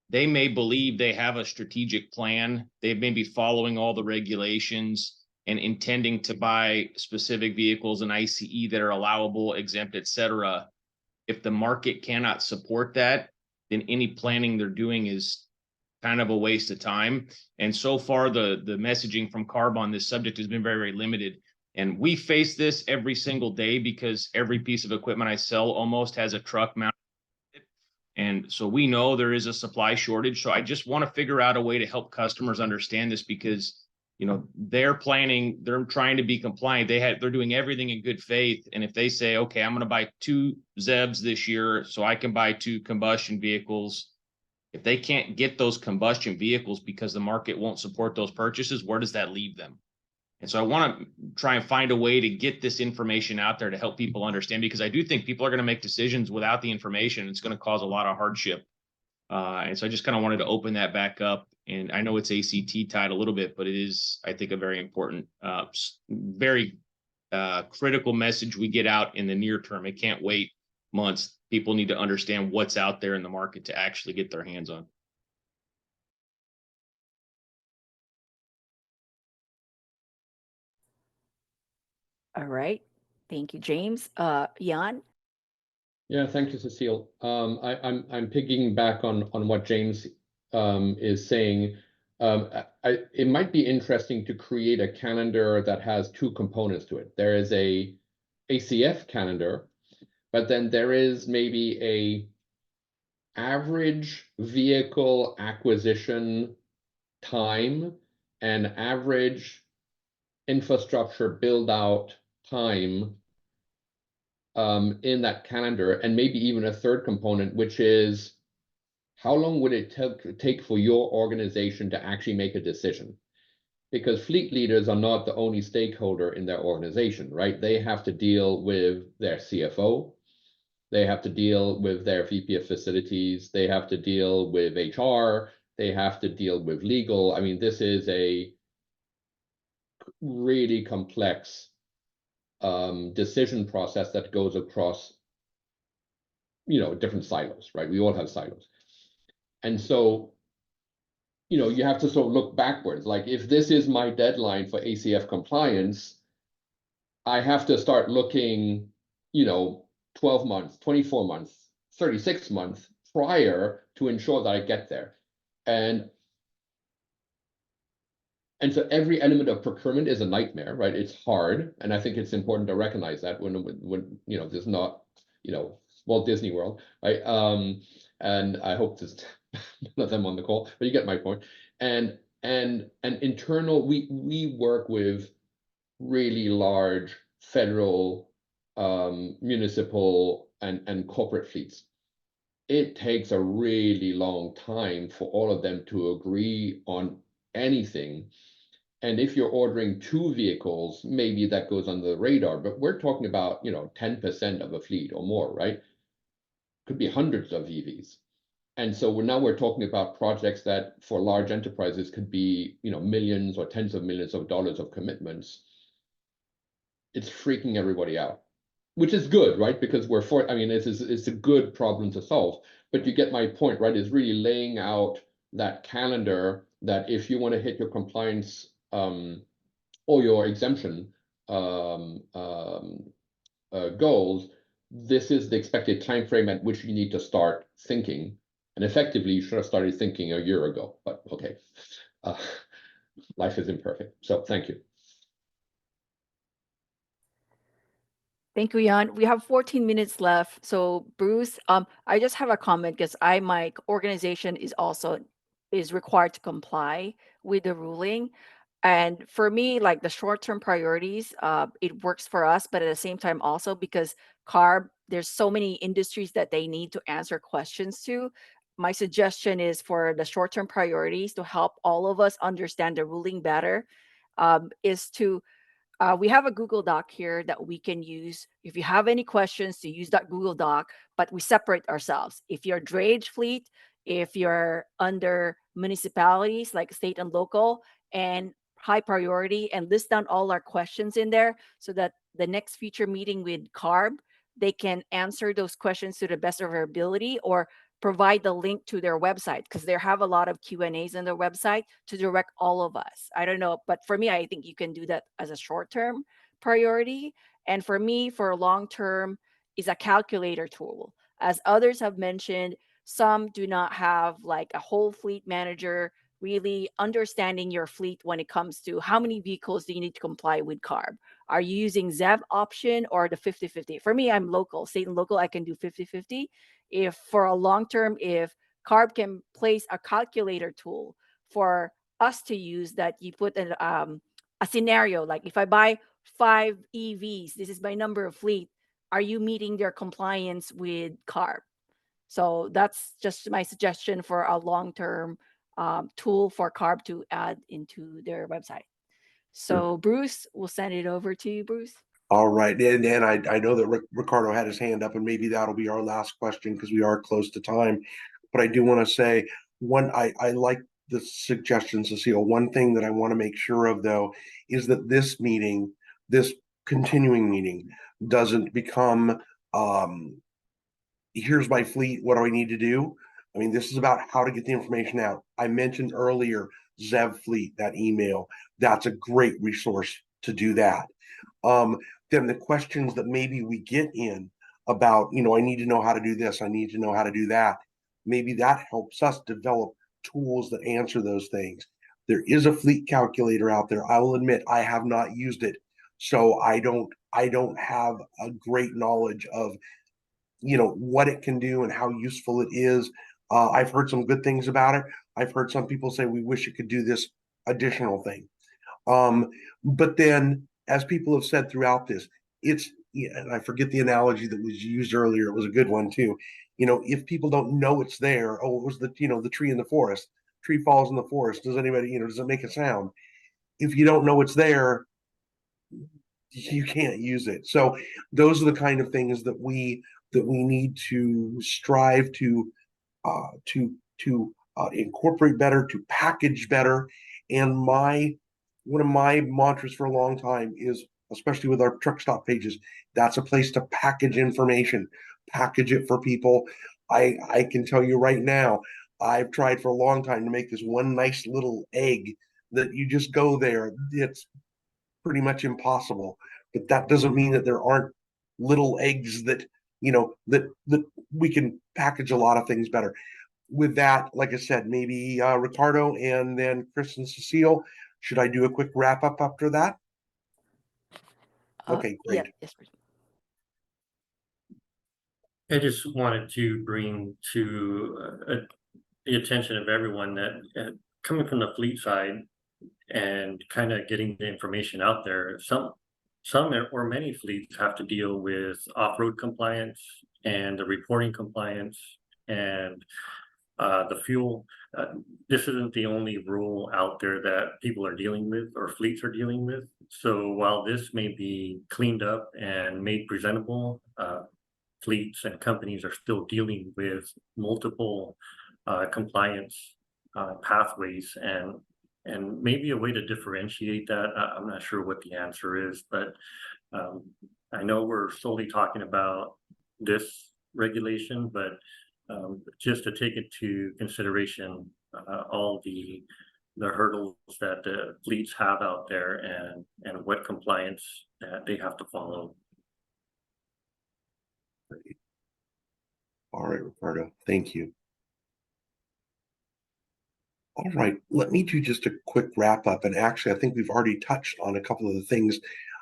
they may believe they have a strategic plan. They may be following all the regulations and intending to buy specific vehicles and ICE that are allowable, exempt, et cetera. If the market cannot support that, then any planning they're doing is kind of a waste of time. And so far, the messaging from CARB on this subject has been very, very limited. And we face this every single day because every piece of equipment I sell almost has a truck mounted. And so we know there is a supply shortage. So I just want to figure out a way to help customers understand this because, they're planning, they're trying to be compliant. They're doing everything in good faith. And if they say, okay, I'm going to buy 2 ZEBs this year so I can buy 2 combustion vehicles, if they can't get those combustion vehicles because the market won't support those purchases, where does that leave them? And so I want to try and find a way to get this information out there to help people understand, because I do think people are going to make decisions without the information. It's going to cause a lot of hardship. And so I just kind of wanted to open that back up. And I know it's ACT tied a little bit, but it is, I think, a very important, very critical message we get out in the near term. It can't wait months. People need to understand what's out there in the market to actually get their hands on. All right. Thank you, James. Jan? Yeah, thank you, Cecile. I'm picking back on what James is saying. It might be interesting to create a calendar that has 2 components to it. There is a ACF calendar, but then there is maybe a average vehicle acquisition time and average infrastructure build out time in that calendar, and maybe even a 3rd component, which is how long would it take for your organization to actually make a decision? Because fleet leaders are not the only stakeholder in their organization, right? They have to deal with their CFO. They have to deal with their VP of facilities. They have to deal with HR. They have to deal with legal. I mean, this is a really complex decision process that goes across, different silos, right? We all have silos. And so, you have to sort of look backwards. Like, if this is my deadline for ACF compliance, I have to start looking, 12 months, 24 months, 36 months prior to ensure that I get there. And so every element of procurement is a nightmare, right? It's hard. And I think it's important to recognize that when there's not, Walt Disney World, right? And I hope there's none of them on the call, but you get my point. And internal, we work with really large federal, municipal, and corporate fleets. It takes a really long time for all of them to agree on anything. And if you're ordering 2 vehicles, maybe that goes under the radar, but we're talking about, 10% of a fleet or more, right? could be hundreds of EVs. And so we're talking about projects that for large enterprises could be, millions or tens of millions of dollars of commitments. It's freaking everybody out, which is good, right? Because it's a good problem to solve. But you get my point, right? Is really laying out that calendar that if you want to hit your compliance or your exemption goals, this is the expected time frame at which you need to start thinking. And effectively, you should have started thinking a year ago. But okay, life is imperfect. So thank you. Thank you, Jan. We have 14 minutes left. So Bruce, I just have a comment because my organization is required to comply with the ruling. And for me, like the short-term priorities, it works for us, but at the same time also because CARB, there's so many industries that they need to answer questions to. My suggestion is for the short-term priorities to help all of us understand the ruling better, is to we have a Google Doc here that we can use. If you have any questions, to use that Google Doc, but we separate ourselves. If you're drayage fleet, if you're under municipalities like state and local and high priority, and list down all our questions in there so that the next future meeting with CARB, they can answer those questions to the best of their ability or provide the link to their website because they have a lot of Q&As on their website to direct all of us. I don't know, but for me, I think you can do that as a short-term priority. And for me, for long-term is a calculator tool. As others have mentioned, some do not have like a whole fleet manager really understanding your fleet when it comes to how many vehicles do you need to comply with CARB. Are you using ZEV option or the 50-50? For me, I'm local, state and local, I can do 50-50. If for a long term, if CARB can place a calculator tool for us to use that you put in a scenario, like if I buy 5 EVs, this is my number of fleet, are you meeting their compliance with CARB? So that's just my suggestion for a long-term tool for CARB to add into their website. So Bruce, we'll send it over to you, Bruce. All right, and I know that Ricardo had his hand up, and maybe that'll be our last question because we are close to time. But I do want to say I like the suggestion, Cecile. One thing that I want to make sure of though is that this meeting, this continuing meeting, doesn't become here's my fleet, what do I need to do? I mean, this is about how to get the information out. I mentioned earlier ZEV Fleet, that email. That's a great resource to do that. Then the questions that maybe we get in about, I need to know how to do this, I need to know how to do that. Maybe that helps us develop tools that answer those things. There is a fleet calculator out there. I will admit I have not used it. So I don't have a great knowledge of what it can do and how useful it is. I've heard some good things about it. I've heard some people say we wish it could do this additional thing. But then, as people have said throughout this, and I forget the analogy that was used earlier. It was a good one too. If people don't know it's there, it was the tree in the forest. Tree falls in the forest. Does anybody, does it make a sound? If you don't know it's there, you can't use it. So those are the kind of things that we need to strive to incorporate better, to package better. And one of my mantras for a long time is, especially with our truck stop pages, that's a place to package information, package it for people. I can tell you right now, I've tried for a long time to make this one nice little egg that you just go there. It's pretty much impossible, but that doesn't mean that there aren't little eggs that that we can package a lot of things better. With that, like I said, maybe Ricardo and then Chris and Cecile. Should I do a quick wrap up after that? Okay, great. Yeah, yes, I just wanted to bring to the attention of everyone that coming from the fleet side and kind of getting the information out there, some or many fleets have to deal with off-road compliance and the reporting compliance and the fuel. This isn't the only rule out there that people are dealing with or fleets are dealing with. So while this may be cleaned up and made presentable, fleets and companies are still dealing with multiple compliance pathways, and maybe a way to differentiate that. I'm not sure what the answer is, but I know we're solely talking about this regulation, but just to take it to consideration, all the hurdles that the fleets have out there, and what compliance that they have to follow. All right, Ricardo, thank you. All right, let me do just a quick wrap up. And actually, I think we've already touched on a couple of the things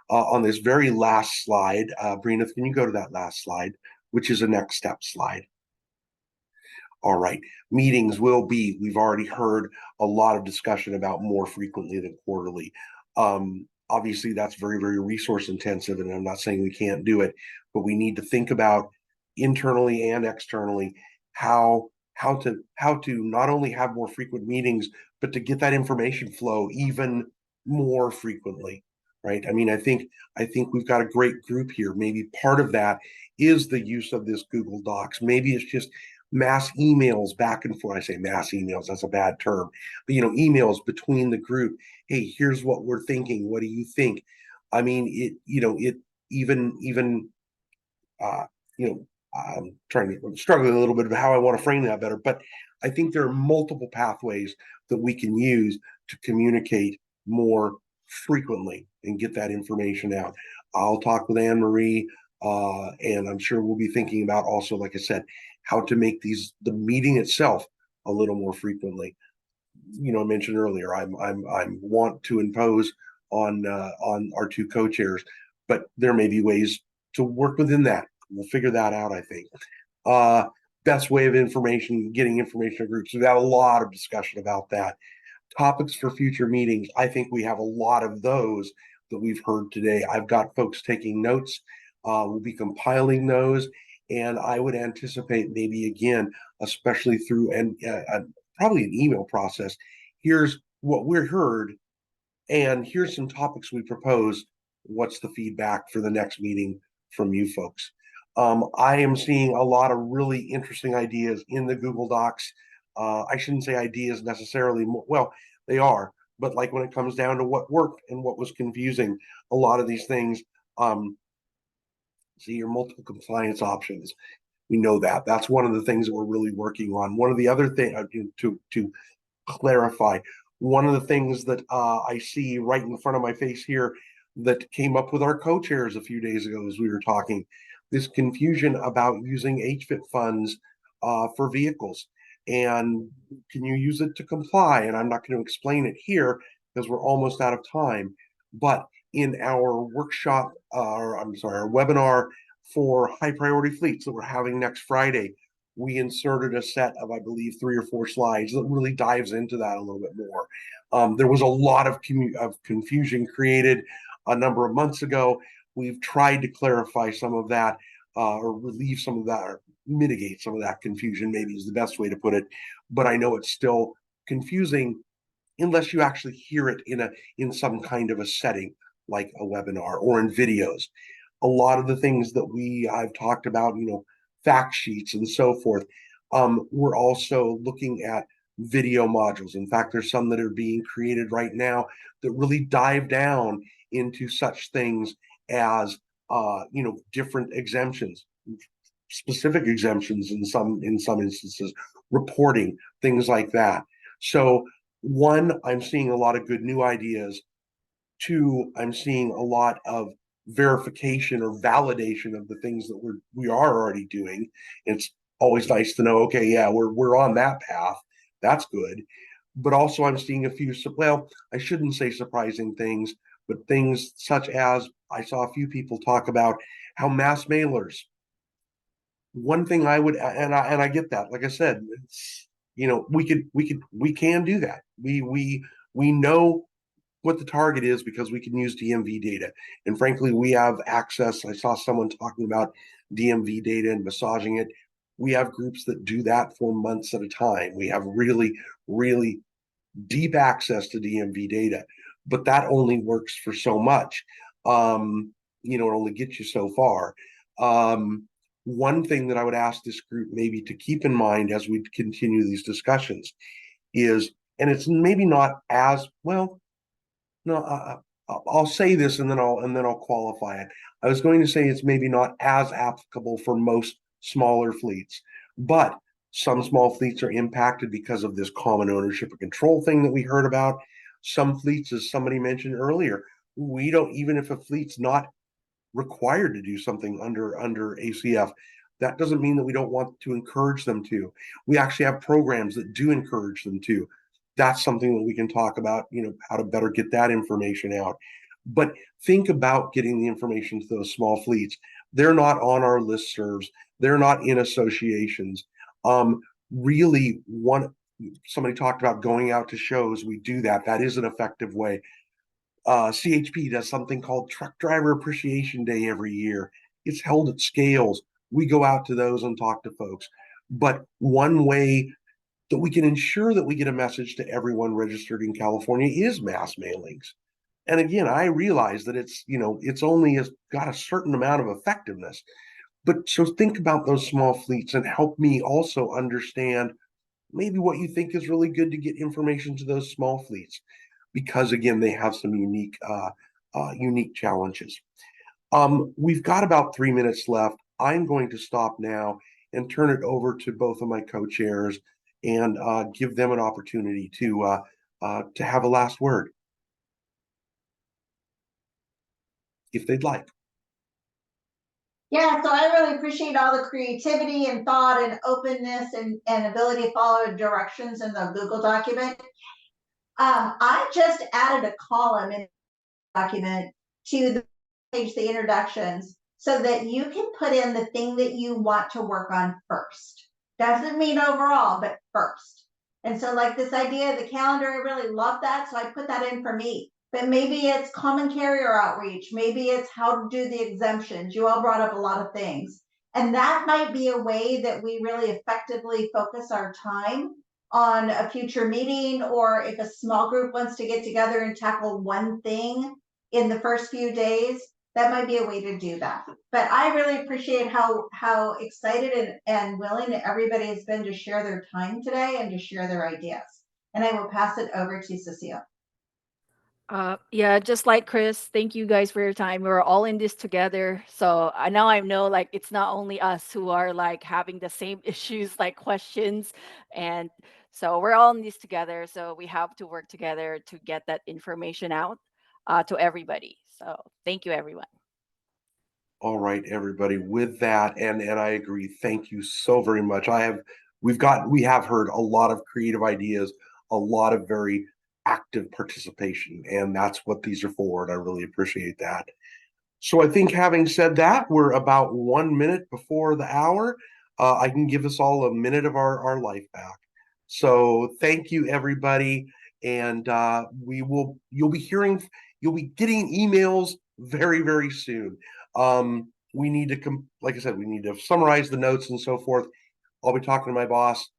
on this very last slide. Brina, can you go to that last slide, which is a next step slide? All right, meetings will be, we've already heard a lot of discussion about more frequently than quarterly. Obviously, that's very, very resource intensive, and I'm not saying we can't do it, but we need to think about internally and externally how to not only have more frequent meetings, but to get that information flow even more frequently, right? I mean, I think we've got a great group here. Maybe part of that is the use of this Google Docs. Maybe it's just mass emails back and forth. I say mass emails, that's a bad term, but emails between the group. Hey, here's what we're thinking. What do you think? I mean, it even I'm struggling a little bit about how I want to frame that better, but I think there are multiple pathways that we can use to communicate more frequently and get that information out. I'll talk with Anne Marie, and I'm sure we'll be thinking about also, like I said, how to make the meeting itself a little more frequently. I mentioned earlier, I'm want to impose on our two co-chairs, but there may be ways to work within that. We'll figure that out, I think. Best way of getting information to groups. We've had a lot of discussion about that. Topics for future meetings. I think we have a lot of those that we've heard today. I've got folks taking notes. We'll be compiling those, and I would anticipate maybe again, especially through probably an email process. Here's what we heard, and here's some topics we propose. What's the feedback for the next meeting from you folks? I am seeing a lot of really interesting ideas in the Google Docs. I shouldn't say ideas necessarily. Well, they are, but like when it comes down to what worked and what was confusing, a lot of these things, see your multiple compliance options. We know that. That's one of the things that we're really working on. One of the other things to clarify, one of the things that I see right in front of my face here that came up with our co-chairs a few days ago as we were talking, this confusion about using HFIT funds for vehicles. And can you use it to comply? And I'm not going to explain it here because we're almost out of time. But in our workshop, our webinar for high priority fleets that we're having next Friday, we inserted a set of, I believe, 3 or 4 slides that really dives into that a little bit more. There was a lot of confusion created a number of months ago. We've tried to clarify some of that, or relieve some of that, or mitigate some of that confusion, maybe is the best way to put it. But I know it's still confusing unless you actually hear it in some kind of a setting like a webinar or in videos. A lot of the things that I've talked about, fact sheets and so forth. We're also looking at video modules. In fact, there's some that are being created right now that really dive down into such things as different exemptions, specific exemptions in some instances, reporting, things like that. So 1, I'm seeing a lot of good new ideas. 2, I'm seeing a lot of verification or validation of the things that we are already doing. It's always nice to know, okay, yeah, we're on that path. That's good. But also I'm seeing a few, well, I shouldn't say surprising things, but things such as I saw a few people talk about how mass mailers. One thing I would, and I get that, like I said, we can do that. We know what the target is because we can use DMV data. And frankly, we have access. I saw someone talking about DMV data and massaging it. We have groups that do that for months at a time. We have really, really deep access to DMV data, but that only works for so much. It only gets you so far. one thing that I would ask this group maybe to keep in mind as we continue these discussions is, and it's maybe not as well, no, I'll say this and then I'll qualify it. I was going to say it's maybe not as applicable for most smaller fleets, but some small fleets are impacted because of this common ownership and control thing that we heard about. Some fleets, as somebody mentioned earlier, we don't, even if a fleet's not required to do something under ACF, that doesn't mean that we don't want to encourage them to. We actually have programs that do encourage them to. That's something that we can talk about, how to better get that information out. But think about getting the information to those small fleets. They're not on our listservs. They're not in associations. Really, somebody talked about going out to shows. We do that. That is an effective way. CHP does something called Truck Driver Appreciation Day every year. It's held at scales. We go out to those and talk to folks. But one way that we can ensure that we get a message to everyone registered in California is mass mailings. And again, I realize that it's only got a certain amount of effectiveness. But so think about those small fleets and help me also understand maybe what you think is really good to get information to those small fleets, because again, they have some unique challenges. We've got about 3 minutes left. I'm going to stop now and turn it over to both of my co-chairs and give them an opportunity to have a last word, if they'd like. Yeah, so I really appreciate all the creativity and thought and openness and ability to follow directions in the Google document. I just added a column in the document to the page, the introductions, so that you can put in the thing that you want to work on first. Doesn't mean overall, but first. And so like this idea of the calendar, I really love that. So I put that in for me. But maybe it's common carrier outreach. Maybe it's how to do the exemptions. You all brought up a lot of things. And that might be a way that we really effectively focus our time on a future meeting, or if a small group wants to get together and tackle one thing in the first few days, that might be a way to do that. But I really appreciate how excited and willing everybody has been to share their time today and to share their ideas. And I will pass it over to Cecile. Yeah, just like Chris, thank you guys for your time. We're all in this together. So I know like it's not only us who are like having the same issues, like questions. And so we're all in this together. So we have to work together to get that information out to everybody. So thank you, everyone. All right, everybody. With that, and I agree. Thank you so very much. We have heard a lot of creative ideas, a lot of very active participation, and that's what these are for, and I really appreciate that. So I think having said that, we're about 1 minute before the hour. I can give us all a minute of our life back. So thank you, everybody, and you'll be getting emails very, very soon. We need to like I said, we need to summarize the notes and so forth. I'll be talking to my boss,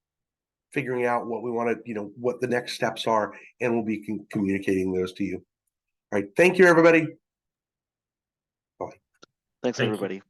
figuring out what we want to, what the next steps are, and we'll be communicating those to you. All right. Thank you, everybody. Bye. Thanks, everybody.